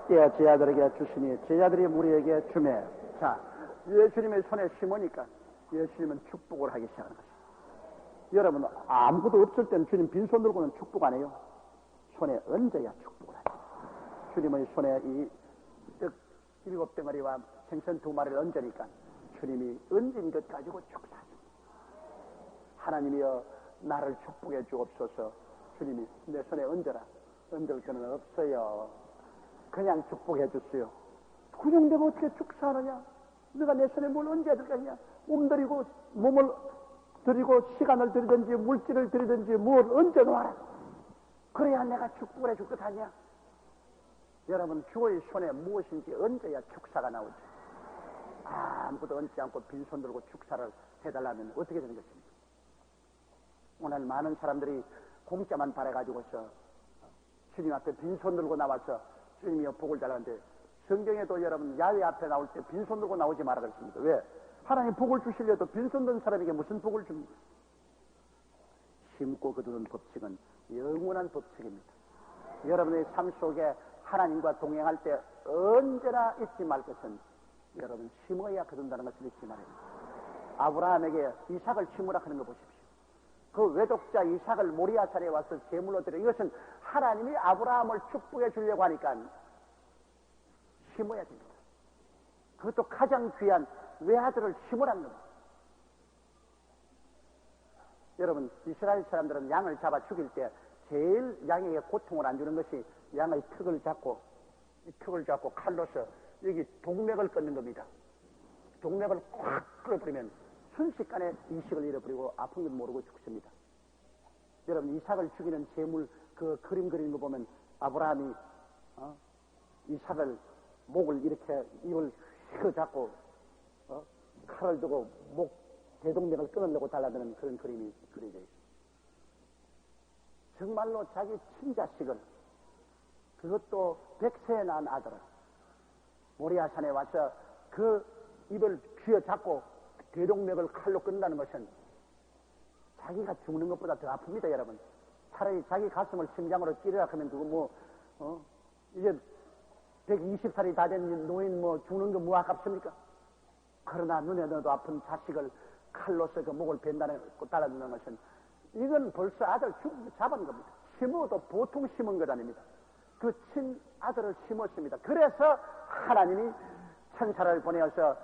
떼어 제자들에게 주시니 제자들이 무리에게 주매. 자, 예수님의 손에 심으니까 예수님은 축복을 하기 시작하는 것입니다. 여러분 아무것도 없을 때는 주님 빈손 들고는 축복 안 해요. 손에 얹어야 축복을 하죠. 주님의 손에 이 떡 7덩어리와 생선 2마리를 얹으니까 주님이 얹은 것 가지고 축사하죠. 하나님이여 나를 축복해 주옵소서. 주님이 내 손에 얹어라. 얹을 거는 없어요. 그냥 축복해 주세요. 그냥 내가 어떻게 축사하느냐? 내가 내 손에 뭘 얹어야 될거냐? 몸들이고 몸을 들이고 시간을 들이든지 물질을 들이든지 뭘 얹어 놓아라. 그래야 내가 축복을 해줄 것 아니야. 여러분 주의 손에 무엇인지 얹어야 축사가 나오죠. 아무것도 얹지 않고 빈손 들고 축사를 해달라면 어떻게 되는 것입니까? 오늘 많은 사람들이 공짜만 바래가지고서 주님 앞에 빈손 들고 나와서 주님이여 복을 달라는데 성경에도 여러분 야외 앞에 나올 때 빈손 들고 나오지 말아 그랬습니다. 왜? 하나님 복을 주시려도 빈손 든 사람에게 무슨 복을 줍니까? 심고 거두는 법칙은 영원한 법칙입니다. 여러분의 삶 속에 하나님과 동행할 때 언제나 잊지 말 것은 여러분 심어야 거둔다는 것을 잊지 말입니다. 아브라함에게 이삭을 심으라 하는 거 보십시오. 그 외독자 이삭을 모리아산에 와서 제물로 드려. 이것은 하나님이 아브라함을 축복해 주려고 하니까 심어야 됩니다. 그것도 가장 귀한 외아들을 심으라는 겁니다. 여러분 이스라엘 사람들은 양을 잡아 죽일 때 제일 양에게 고통을 안 주는 것이 양의 턱을 잡고 이 턱을 잡고 칼로서 여기 동맥을 끊는 겁니다. 동맥을 꽉 끌어버리면 순식간에 이식을 잃어버리고 아픈 건 모르고 죽습니다. 여러분 이삭을 죽이는 제물 그 그림 그리는 거 보면 아브라함이 이삭을 목을 이렇게 입을 휘어잡고 칼을 두고 목 대동맥을 끊으려고 달라드는 그런 그림이 그려져 있습니다. 정말로 자기 친자식을 그것도 100세에 낳은 아들을 모리아산에 와서 그 입을 쥐어잡고 대동맥을 칼로 끊는다는 것은 자기가 죽는 것보다 더 아픕니다, 여러분. 차라리 자기 가슴을 심장으로 찌르라 하면 그거 이제 120살이 다 된 노인 죽는 거 뭐 아깝습니까? 그러나 눈에 넣어도 아픈 자식을 칼로서 그 목을 벤다는 달아주는 것은 이건 벌써 아들 잡은 겁니다. 심어도 보통 심은 것 아닙니다. 그 친아들을 심었습니다. 그래서 하나님이 천사를 보내어서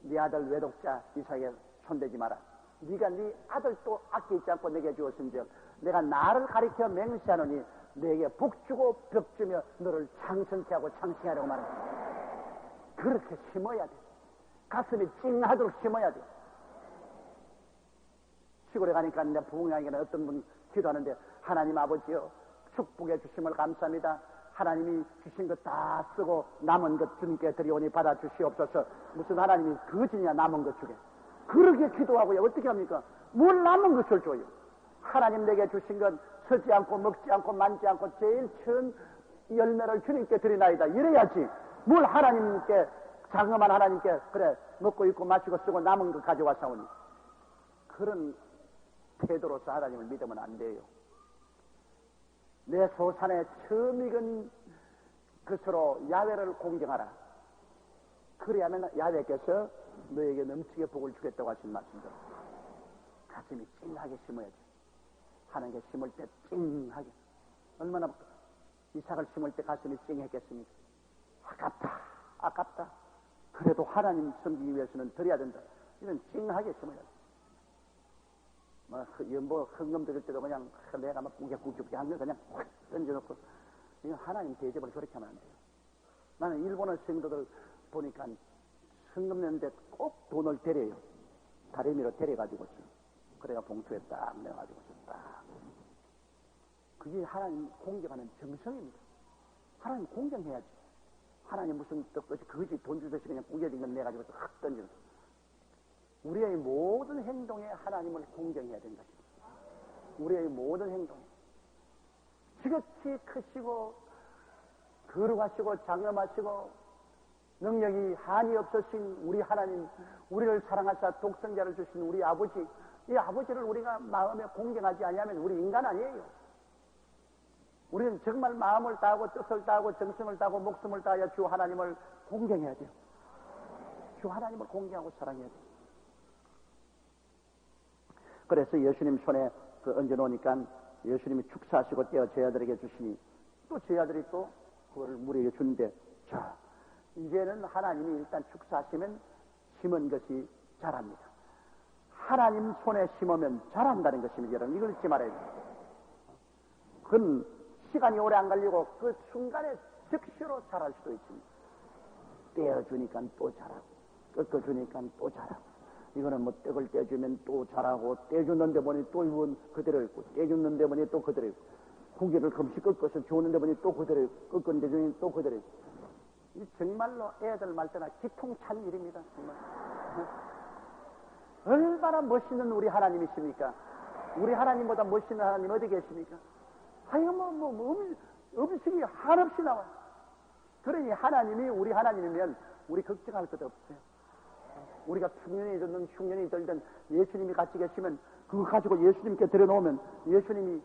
네 아들 외독자 이삭에게 손대지 마라. 네가 네 아들도 아끼지 않고 내게 주었은즉 내가 나를 가리켜 맹세하노니 내게 복주고 벽주며 너를 창성케 하고 창승하게 하라고 말합니다. 그렇게 심어야 돼. 가슴이 찡하도록 심어야 돼. 시골에 가니까 내 부흥양에는 어떤 분 기도하는데 하나님 아버지요 축복해 주심을 감사합니다. 하나님이 주신 것 다 쓰고 남은 것 주님께 드리오니 받아 주시옵소서. 무슨 하나님이 거지냐 남은 것 주게. 그렇게 기도하고요. 어떻게 합니까? 뭘 남은 것을 줘요. 하나님 내게 주신 것 서지 않고 먹지 않고 만지 않고 제일 큰 열매를 주님께 드리나이다. 이래야지. 뭘 하나님께 장엄한 하나님께 그래 먹고 입고 마시고 쓰고 남은 것 가져와사오니 그런 태도로서 하나님을 믿으면 안 돼요. 내 소산에 처음 익은 것으로 야훼를 공경하라. 그래야만 야훼께서 너에게 넘치게 복을 주겠다고 하신 말씀입니다. 가슴이 찡하게 심어야지. 하나님께 심을 때 찡하게. 얼마나 이삭을 심을 때 가슴이 찡했겠습니까? 아깝다, 아깝다. 그래도 하나님 섬기기 위해서는 드려야 된다. 이런 찡하게 심어야 돼. 헌금 드릴 때도 그냥 내가 막 꾸깃꾸깃 한 거 그냥 확 던져놓고, 이거 하나님 대접을 그렇게 하면 안 돼요. 나는 일본어 성도들 보니까 헌금 내는데 꼭 돈을 데려요. 다리미로 데려가지고서. 그래가 봉투에 딱 내가지고서 딱. 그게 하나님 공경하는 정성입니다. 하나님 공경해야지. 하나님 무슨 뜻없이 거지 돈 주듯이 그냥 꾸겨진 건 내가지고 확 던져서. 우리의 모든 행동에 하나님을 공경해야 되는 것입니다. 우리의 모든 행동에. 지극히 크시고 거룩하시고 장엄하시고 능력이 한이 없으신 우리 하나님, 우리를 사랑하사 독생자를 주신 우리 아버지, 이 아버지를 우리가 마음에 공경하지 아니하면 우리 인간 아니에요. 우리는 정말 마음을 다하고 뜻을 다하고 정성을 다하고 목숨을 다하여 주 하나님을 공경해야 돼요. 주 하나님을 공경하고 사랑해야 돼요. 그래서 예수님 손에 얹어놓으니까 예수님이 축사하시고 떼어 제자들에게 주시니 또 제자들이 또 그거를 우리에게 주는데, 자, 이제는 하나님이 일단 축사하시면 심은 것이 자랍니다. 하나님 손에 심으면 자란다는 것입니다. 여러분, 이걸 잊지 말아야 돼요. 그건 시간이 오래 안 걸리고 그 순간에 즉시로 자랄 수도 있습니다. 떼어주니까 또 자라고, 꺾어주니까 또 자라고. 이거는 뭐 떡을 떼주면 또 자라고, 떼줬는데 보니 또 이건 그대로 있고, 떼줬는데 보니 또 그대로 있고, 고기를 금시 꺾어서 주었는데 보니 또 그대로 있고, 꺾었는데 보니 또 그대로 있고. 이 정말로 애들 말 때나 기통찬 일입니다. 정말. 얼마나 멋있는 우리 하나님이십니까? 우리 하나님보다 멋있는 하나님 어디 계십니까? 음식이 한없이 나와요. 그러니 하나님이 우리 하나님이면 우리 걱정할 것도 없어요. 우리가 흉년이 들든 흉년이 들든 예수님이 같이 계시면 그거 가지고 예수님께 들여놓으면 예수님이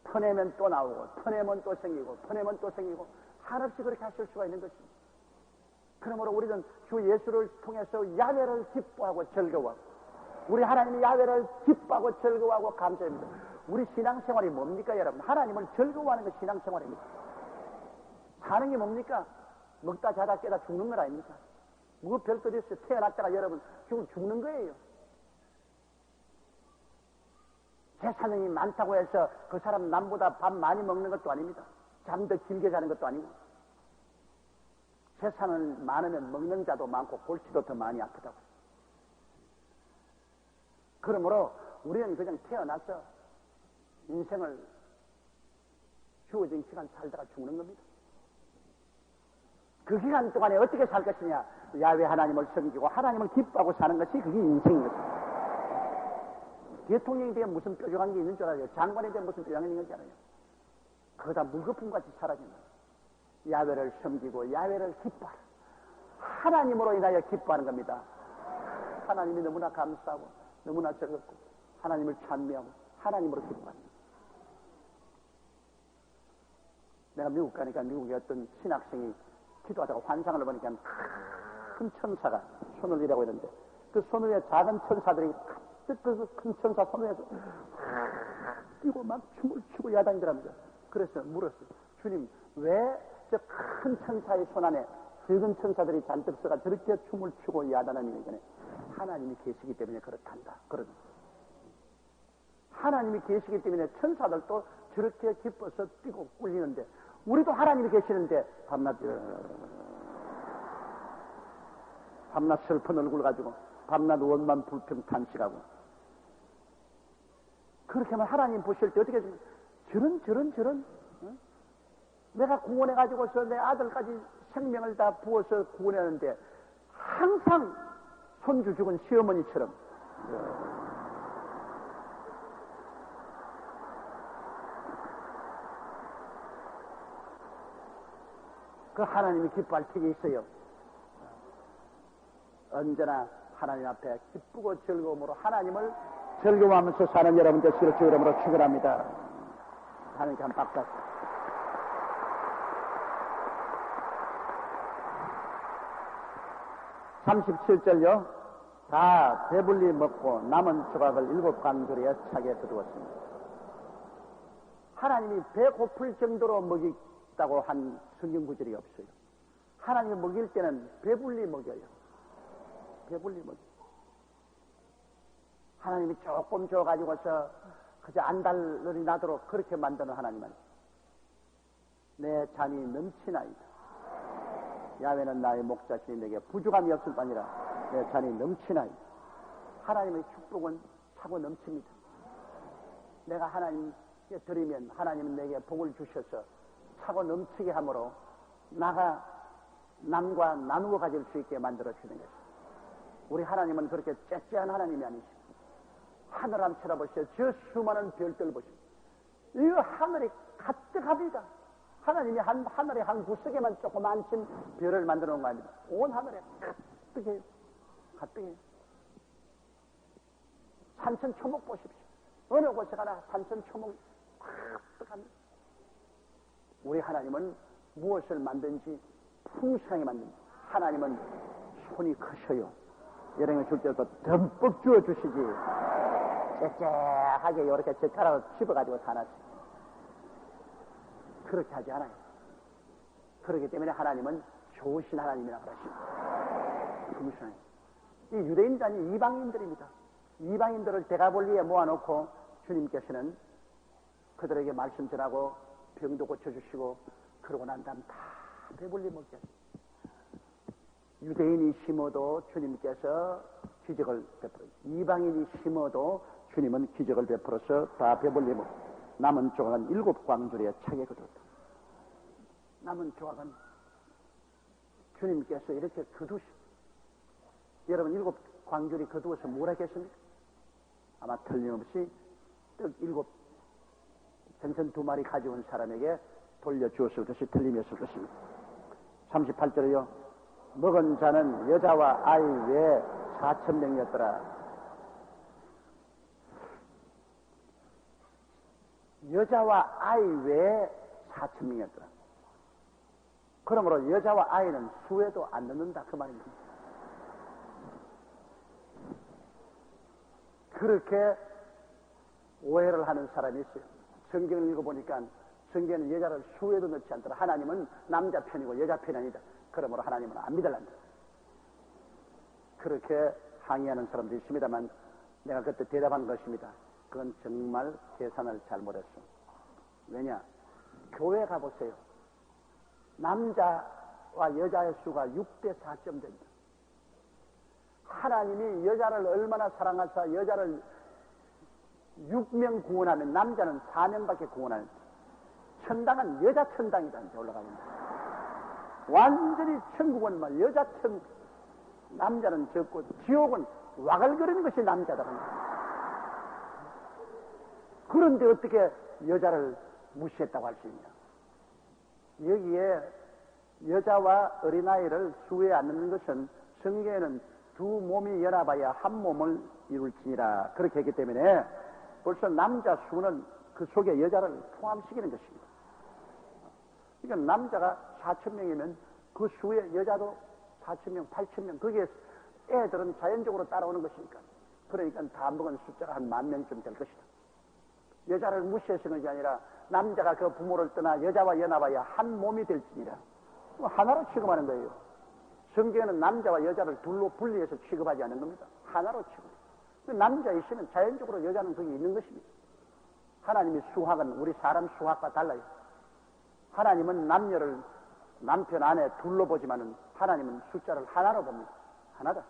퍼내면 또 나오고, 퍼내면 또 생기고, 퍼내면 또 생기고, 한없이 그렇게 하실 수가 있는 것입니다. 그러므로 우리는 주 예수를 통해서 야훼를 기뻐하고 즐거워하고, 우리 하나님이 야훼를 기뻐하고 즐거워하고 감사합니다. 우리 신앙생활이 뭡니까, 여러분? 하나님을 즐거워하는 게 신앙생활입니다. 사는 게 뭡니까? 먹다 자다 깨다 죽는 건 아닙니까? 뭐 별것 있어요. 태어났다가 여러분 죽는 거예요. 재산이 많다고 해서 그 사람 남보다 밥 많이 먹는 것도 아닙니다. 잠도 길게 자는 것도 아니고. 재산은 많으면 먹는 자도 많고 골치도 더 많이 아프다고. 그러므로 우리는 그냥 태어나서 인생을 주어진 시간 살다가 죽는 겁니다. 그 기간 동안에 어떻게 살 것이냐? 야훼 하나님을 섬기고 하나님을 기뻐하고 사는 것이 그게 인생인 것입니다. 대통령이 되면 무슨 뾰족한 게 있는 줄 알아요? 장관이 되면 무슨 뾰족한 게 있는 줄 알아요? 그거 다 물거품같이 사라진다. 야훼를 섬기고 야훼를 기뻐하라. 하나님으로 인하여 기뻐하는 겁니다. 하나님이 너무나 감사하고 너무나 즐겁고 하나님을 찬미하고 하나님으로 기뻐합니다. 내가 미국 가니까 미국의 어떤 신학생이 기도하다가 환상을 보니까 큰 천사가 손을 이라고 했는데 그 손 위에 작은 천사들이 그 큰 천사 손 위에서 뛰고 막 춤을 추고 야단이더랍니다. 그래서 물었어요. 주님, 왜 저 큰 천사의 손 안에 적은 천사들이 잔뜩 서가 저렇게 춤을 추고 야단하는 얘기네. 하나님이 계시기 때문에 그렇단다. 그런. 하나님이 계시기 때문에 천사들도 저렇게 기뻐서 뛰고 꿀리는데 우리도 하나님이 계시는데 밤낮 슬픈 얼굴 가지고 밤낮 원만 불평 탄식하고 그렇게 하면 하나님 보실 때 어떻게 저런 내가 구원해 가지고서 내 아들까지 생명을 다 부어서 구원하는데 항상 손주 죽은 시어머니처럼 그 하나님이 기뻐할 책이 있어요. 언제나 하나님 앞에 기쁘고 즐거움으로 하나님을 즐거워하면서 사는 여러분 되시기를 주 이름으로 축원합니다. 하나님께 한 박수. 37절요. 다 배불리 먹고 남은 조각을 7광주리에 차게 거두었습니다. 하나님이 배고플 정도로 먹이다고 한 성경 구절이 없어요. 하나님이 먹일 때는 배불리 먹여요. 배불리 먹여요. 하나님이 조금 줘가지고서 그저 안달이 나도록 그렇게 만드는 하나님 아니에요. 내 잔이 넘치나이다. 야훼는 나의 목자시니 내게 부족함이 없을 뿐이라 내 잔이 넘치나이다. 하나님의 축복은 차고 넘칩니다. 내가 하나님께 드리면 하나님은 내게 복을 주셔서 차고 넘치게 함으로 나가 남과 나누어 가질 수 있게 만들어 주는 것입니다. 우리 하나님은 그렇게 째째한 하나님이 아니십니다. 하늘 한번 쳐다보세요. 저 수많은 별들 보십시오. 이 하늘이 가득합니다. 하나님이 하늘의 한 구석에만 조그만 별을 만들어 놓은 거 아닙니다. 온 하늘에 가득해요. 가득해요. 산천초목 보십시오. 어느 곳에 가나 산천초목이 가득합니다. 우리 하나님은 무엇을 만든지 풍성하게 만듭니다. 하나님은 손이 크셔요. 여름에 줄 때도 듬뿍 주어주시지. 째째하게 이렇게 젓가락을 집어가지고 사놨어요. 그렇게 하지 않아요. 그렇기 때문에 하나님은 좋으신 하나님이라고 그러십니다. 풍성해요. 이 유대인도 아닌 이방인들입니다. 이방인들을 대가볼리에 모아놓고 주님께서는 그들에게 말씀 전하고 병도 고쳐주시고 그러고 난 다음 다 배불리 먹게 하십니다. 유대인이 심어도 주님께서 기적을 베풀어, 이방인이 심어도 주님은 기적을 베풀어서 다 배불리 먹고 남은 조각은 7광주리에 차게 거두었다. 남은 조각은 주님께서 이렇게 거두십니다. 여러분 7광주리 거두어서 뭘 하겠습니까? 아마 틀림없이 떡 7 생선 2마리 가져온 사람에게 돌려주었을 것이 틀림이었을 것입니다. 38절에요. 먹은 자는 여자와 아이 외에 4,000명이었더라. 여자와 아이 외에 4,000명이었더라. 그러므로 여자와 아이는 수에도 안 넣는다 그 말입니다. 그렇게 오해를 하는 사람이 있어요. 성경을 읽어보니까 성경은 여자를 수에도 넣지 않더라. 하나님은 남자 편이고 여자 편이 아니다. 그러므로 하나님은 안 믿을란다. 그렇게 항의하는 사람도 있습니다만 내가 그때 대답한 것입니다. 그건 정말 계산을 잘못했어. 왜냐? 교회 가보세요. 남자와 여자의 수가 6대 4점 됩니다. 하나님이 여자를 얼마나 사랑하사 여자를 6명 구원하면 남자는 4명밖에 구원하는 천당은 여자 천당이다. 이제 올라가는데 완전히 천국은 막 여자 천, 남자는 적고 지옥은 와글거리는 것이 남자다. 그런데 어떻게 여자를 무시했다고 할 수 있냐? 여기에 여자와 어린아이를 수에 안 넣는 것은 성경에는 두 몸이 연합하여 한 몸을 이룰지니라 그렇게 했기 때문에 벌써 남자 수는 그 속에 여자를 포함시키는 것입니다. 그러니까 남자가 4,000명이면 그 수에 여자도 4,000명, 8,000명 거기에 애들은 자연적으로 따라오는 것이니까 그러니까 다 먹은 숫자가 한 10,000명쯤 될 것이다. 여자를 무시해서 것이 아니라 남자가 그 부모를 떠나 여자와 연합하여 한 몸이 될지니라 하나로 취급하는 거예요. 성경에는 남자와 여자를 둘로 분리해서 취급하지 않는 겁니다. 하나로 취급. 남자 있으면 자연적으로 여자는 거기 있는 것입니다. 하나님의 수학은 우리 사람 수학과 달라요. 하나님은 남녀를 남편 아내 둘로 보지만은 하나님은 숫자를 하나로 봅니다. 하나다.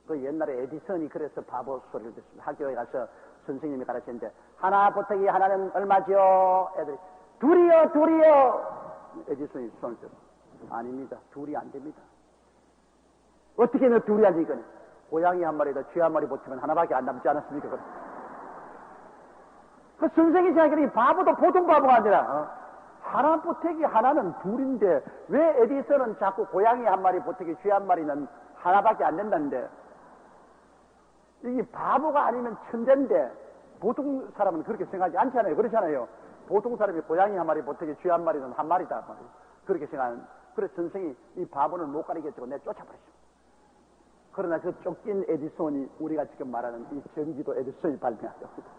그 옛날에 에디슨이 그래서 바보 소리를 듣습니다. 학교에 가서 선생님이 가르치는데 하나 보태기 하나는 얼마지요? 애들이 둘이요. 에디슨이 손을 들어. 아닙니다. 둘이 안 됩니다. 어떻게 너 둘이 안 되겠니? 고양이 한 마리에다 쥐 한 마리 보태면 하나밖에 안 남지 않았습니까? 그 선생이 생각하니 바보도 보통 바보가 아니라 하나 보태기 하나는 둘인데 왜 에디슨은 자꾸 고양이 한 마리 보태기 쥐 한 마리는 하나밖에 안 된다는데 이게 바보가 아니면 천재인데 보통 사람은 그렇게 생각하지 않잖아요. 그렇잖아요. 보통 사람이 고양이 한 마리 보태기 쥐 한 마리는 한 마리다 말이에요. 그렇게 생각하는. 그래서 선생이 이 바보는 못 가리겠다고 내가 쫓아버렸어. 그러나 그 쫓긴 에디슨이 우리가 지금 말하는 이 전기도 에디슨이 발명한 겁니다.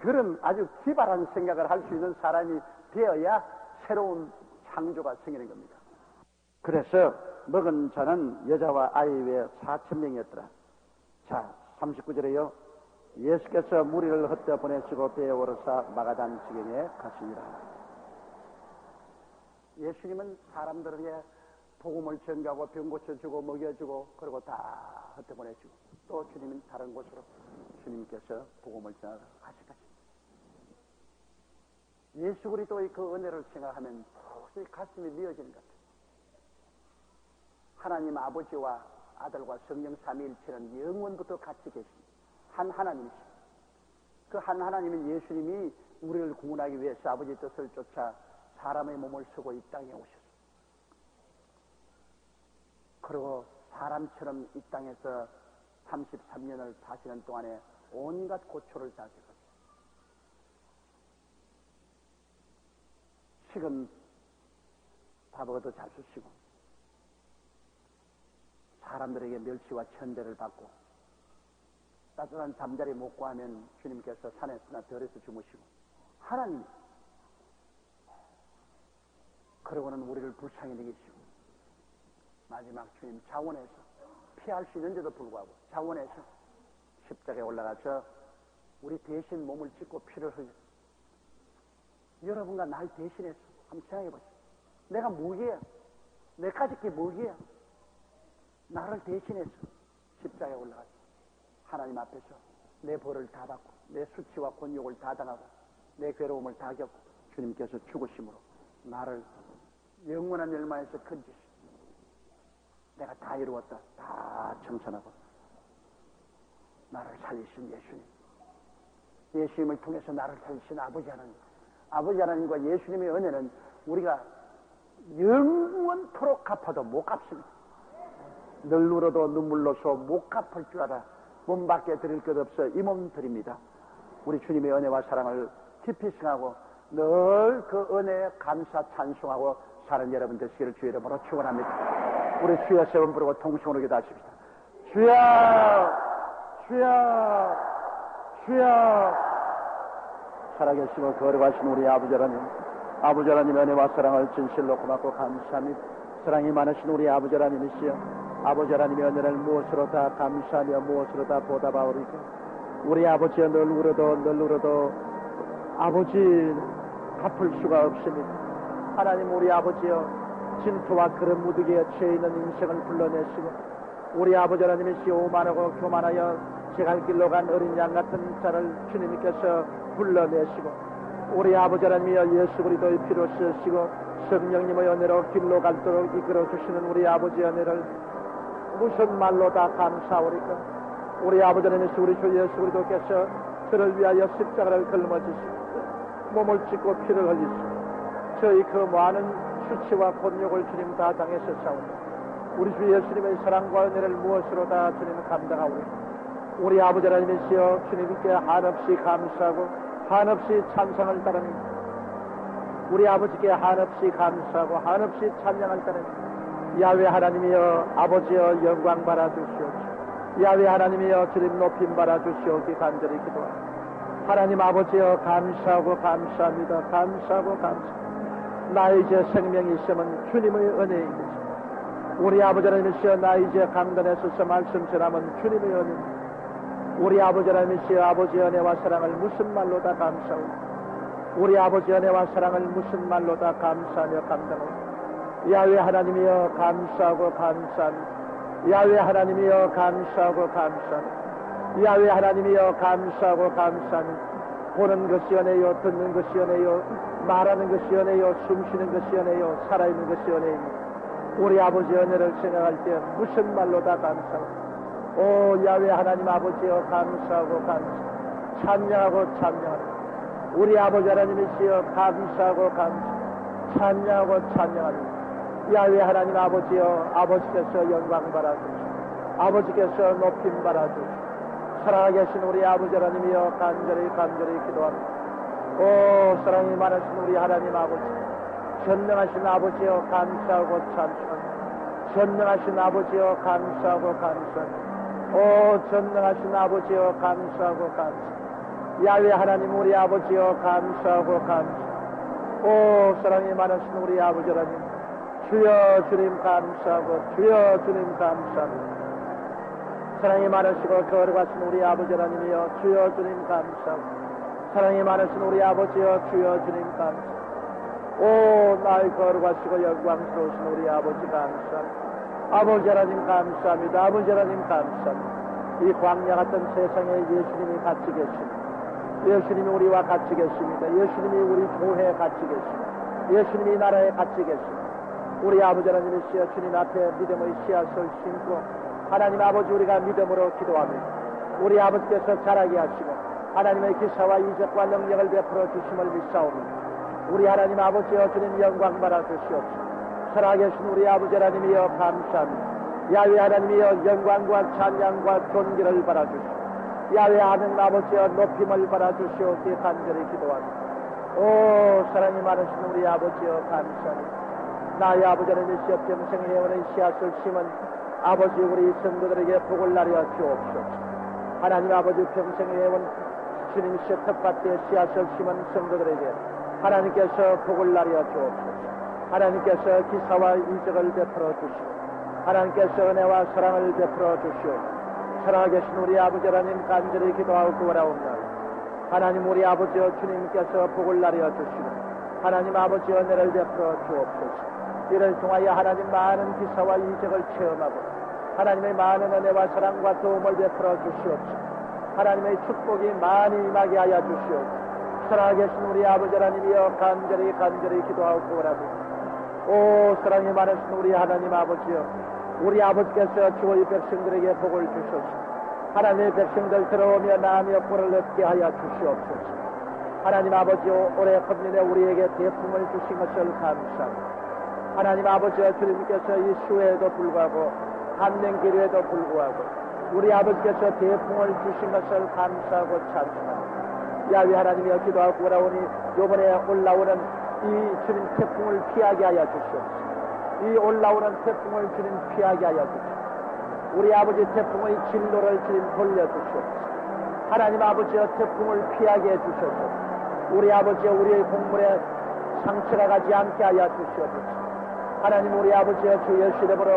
그런 아주 기발한 생각을 할 수 있는 사람이 되어야 새로운 창조가 생기는 겁니다. 그래서 먹은 자는 여자와 아이 외에 4,000명이었더라. 자, 39절에요. 예수께서 무리를 헛되어 보내시고 배에 오르사 마가단 지경에 가시니라. 예수님은 사람들에게 복음을 전가하고 병 고쳐주고 먹여주고 그리고 다 헛되어 보내시고 또 주님은 다른 곳으로 주님께서 복음을 전하러 가실 것입니다. 예수 그리스도의 그 은혜를 생각하면 도저히 가슴이 미어지는 것 같아요. 하나님 아버지와 아들과 성령 삼위일체는 영원부터 같이 계십니다. 한 하나님이십니다. 그 한 하나님은 예수님이 우리를 구원하기 위해서 아버지의 뜻을 쫓아 사람의 몸을 쓰고 이 땅에 오셨습니다. 그리고 사람처럼 이 땅에서 33년을 사시는 동안에 온갖 고초를 다 겪었습니다. 식은 밥 얻어 잘 주시고 사람들에게 멸시와 천대를 받고 따뜻한 잠자리 못 구하면 주님께서 산에서나 별에서 주무시고 하나님 그러고는 우리를 불쌍히 여기시고 마지막 주님 자원에서 피할 수 있는데도 불구하고 자원에서 십자가에 올라가서 우리 대신 몸을 찢고 피를 흘려 여러분과 날 대신해서 한번 생각해 보세요. 내가 무기야. 내 가질 게 무기야. 나를 대신해서 십자가에 올라가서 하나님 앞에서 내 벌을 다 받고 내 수치와 곤욕을 다 당하고 내 괴로움을 다 겪고 주님께서 죽으심으로 나를 영원한 멸망에서 건지시고 내가 다 이루었다. 다 청산하고 나를 살리신 예수님, 예수님을 통해서 나를 살리신 아버지 하나님, 아버지 하나님과 예수님의 은혜는 우리가 영원토록 갚아도 못 갚습니다. 늘 울어도 눈물로서 못 갚을 줄 알아 몸 밖에 드릴 것 없어 이 몸 드립니다. 우리 주님의 은혜와 사랑을 깊이 생각하고 늘 그 은혜에 감사 찬송하고 사는 여러분 되시기를 주의 이름으로 축원합니다. 우리 주여 세 번 부르고 통성으로 기도하십시다. 주여 주여 주여. 살아계시고 거룩하신 우리 아버지 하나님, 아버지 하나님 은혜와 사랑을 진실로 고맙고 감사합니다. 사랑이 많으신 우리 아버지 하나님이시여, 아버지 하나님의 은혜를 무엇으로 다 감사하며 무엇으로 다 보답하오리까. 우리 아버지여 늘 울어도 아버지 갚을 수가 없습니다. 하나님 우리 아버지여 진토와 그런 무더기에 처해 있는 인생을 불러내시고 우리 아버지 하나님이시여 오만하고 교만하여 제갈 길로 간 어린 양 같은 자를 주님께서 불러내시고 우리 아버지 하나님이여 예수 그리스도의 피로 쓰시고 성령님의 은혜로 길로 갈도록 이끌어 주시는 우리 아버지의 은혜를 무슨 말로 다 감사하오리까. 우리 아버지 하나님이시여 우리 주 예수 그리스도께서 저를 위하여 십자가를 걸머지시고 몸을 찢고 피를 흘리시고 저희 그 많은 수치와 곤욕을 주님 다 당하셨사오니 우리 주 예수님의 사랑과 은혜를 무엇으로 다 주님 감당하오리까. 우리 아버지 하나님이시여 주님께 한없이 감사하고 한없이 찬송을 따릅니다. 우리 아버지께 한없이 감사하고 한없이 찬양을 따릅니다. 야훼 하나님이여 아버지여 영광 받아 주시옵소서. 야훼 하나님이여 주님 높임 받아 주시옵기 간절히 기도합니다. 하나님 아버지여 감사하고 감사합니다. 감사하고 감사합니다. 나 이제 생명이 있으면 주님의 은혜인 것입니다. 우리 아버지 하나님이시여 나 이제 강단에 서서 말씀 전하면 주님의 은혜입니다. 우리 아버지 하나님이시여 아버지의 은혜와 사랑을 무슨 말로 다 감사하고 우리 아버지의 은혜와 사랑을 무슨 말로 다 감사하며 감당하고 야훼 하나님이여 감사하고 감사합니다. 야훼 하나님이여 감사하고 감사합니다. 야훼 하나님이여 감사하고 감사합니다. 보는 것이 은혜요 듣는 것이 은혜요 말하는 것이 은혜요 숨쉬는 것이 은혜요 살아있는 것이 은혜입니다. 우리 아버지의 은혜를 생각할 때 무슨 말로 다 감사하고 오 야훼 하나님 아버지여 감사하고 감사 찬양하고 찬양하고 우리 아버지 하나님이시여 감사하고 감사 찬양하고 찬양하고 야훼 하나님 아버지여 아버지께서 영광 받아주시고 아버지께서 높임 받아주시고 살아계신 우리 아버지 하나님이여 간절히 기도합니다. 오 사랑이 많으신 우리 하나님 아버지 전능하신 아버지여 감사하고 찬송합니다. 전능하신 아버지여 감사하고 감사합니다. 오 전능하신 아버지여 감사하고 감사합니다. 야훼 하나님 우리 아버지여 감사하고 감사합니다. 오 사랑이 많으신 우리 아버지 하나님 주여 주님 감사하고 주여 주님 감사합니다. 사랑이 많으시고 거룩하신 우리 아버지 하나님이여 주여 주님 감사하고 사랑이 많으신 우리 아버지여 주여 주님 감사합니다. 오 나의 거룩하시고 영광스러우신 우리 아버지 감사합니다. 아버지 하나님 감사합니다. 아버지 하나님 감사합니다. 이 광야 같은 세상에 예수님이 같이 계십니다. 예수님이 우리와 같이 계십니다. 예수님이 우리 교회에 같이 계십니다. 예수님이 나라에 같이 계십니다. 우리 아버지 하나님이시여 주님 앞에 믿음의 씨앗을 심고 하나님 아버지 우리가 믿음으로 기도합니다. 우리 아버지께서 자라게 하시고 하나님의 기사와 이적과 능력을 베풀어 주심을 믿사옵니다. 우리 하나님 아버지여 주님 영광 받아 주시옵소서. 살아계신 우리 아버지 하나님이여 감사합니다. 야훼 하나님이여 영광과 찬양과 존귀를 받아 주시옵소서. 야훼 하는 아버지여 높임을 받아 주시옵소서. 간절히 기도합니다. 오 사랑이 많으신 우리 아버지여 감사합니다. 나의 아버지 하나님이시여 평생의 영원의 씨앗을 심은 아버지 우리 성도들에게 복을 나려 주옵소서. 하나님 아버지 평생의 영원 주님이시여 텃밭에 씨앗을 심은 성도들에게 하나님께서 복을 나려 주옵소서. 하나님께서 기사와 이적을 베풀어 주시고 하나님께서 은혜와 사랑을 베풀어 주시오. 살아계신 우리 아버지 하나님 간절히 기도하고 구원하옵나이다. 하나님 우리 아버지여 주님께서 복을 나려 주시고 하나님 아버지 은혜를 베풀어 주옵소서. 이를 통하여 하나님 많은 기사와 이적을 체험하고 하나님의 많은 은혜와 사랑과 도움을 베풀어 주시옵소서. 하나님의 축복이 많이 임하게 하여 주시옵소서. 살아계신 우리 아버지 하나님이여 간절히 기도하고 구원하옵나이다. 오 사랑이 많으신 우리 하나님 아버지여 우리 아버지께서 주의 백성들에게 복을 주소서. 하나님의 백성들 들어오며 나으며 꿀을 얻게 하여 주시옵소서. 하나님 아버지 올해 금년에 우리에게 대풍을 주신 것을 감사합니다. 하나님 아버지여 주님께서 이 수해에도 불구하고 한랭기류에도 불구하고 우리 아버지께서 대풍을 주신 것을 감사하고 찬송합니다. 야훼 하나님이여 기도하고 구원하오니 요번에 올라오는 이 주님 태풍을 피하게 하여 주시옵소서. 이 올라오는 태풍을 주님 피하게 하여 주시옵소서. 우리 아버지 태풍의 진로를 주님 돌려주시옵소서. 하나님 아버지여 태풍을 피하게 해주셔서 우리 아버지여 우리의 곡물에 상처가 가지 않게 하여 주시옵소서. 하나님 우리 아버지여 주 예수 이름으로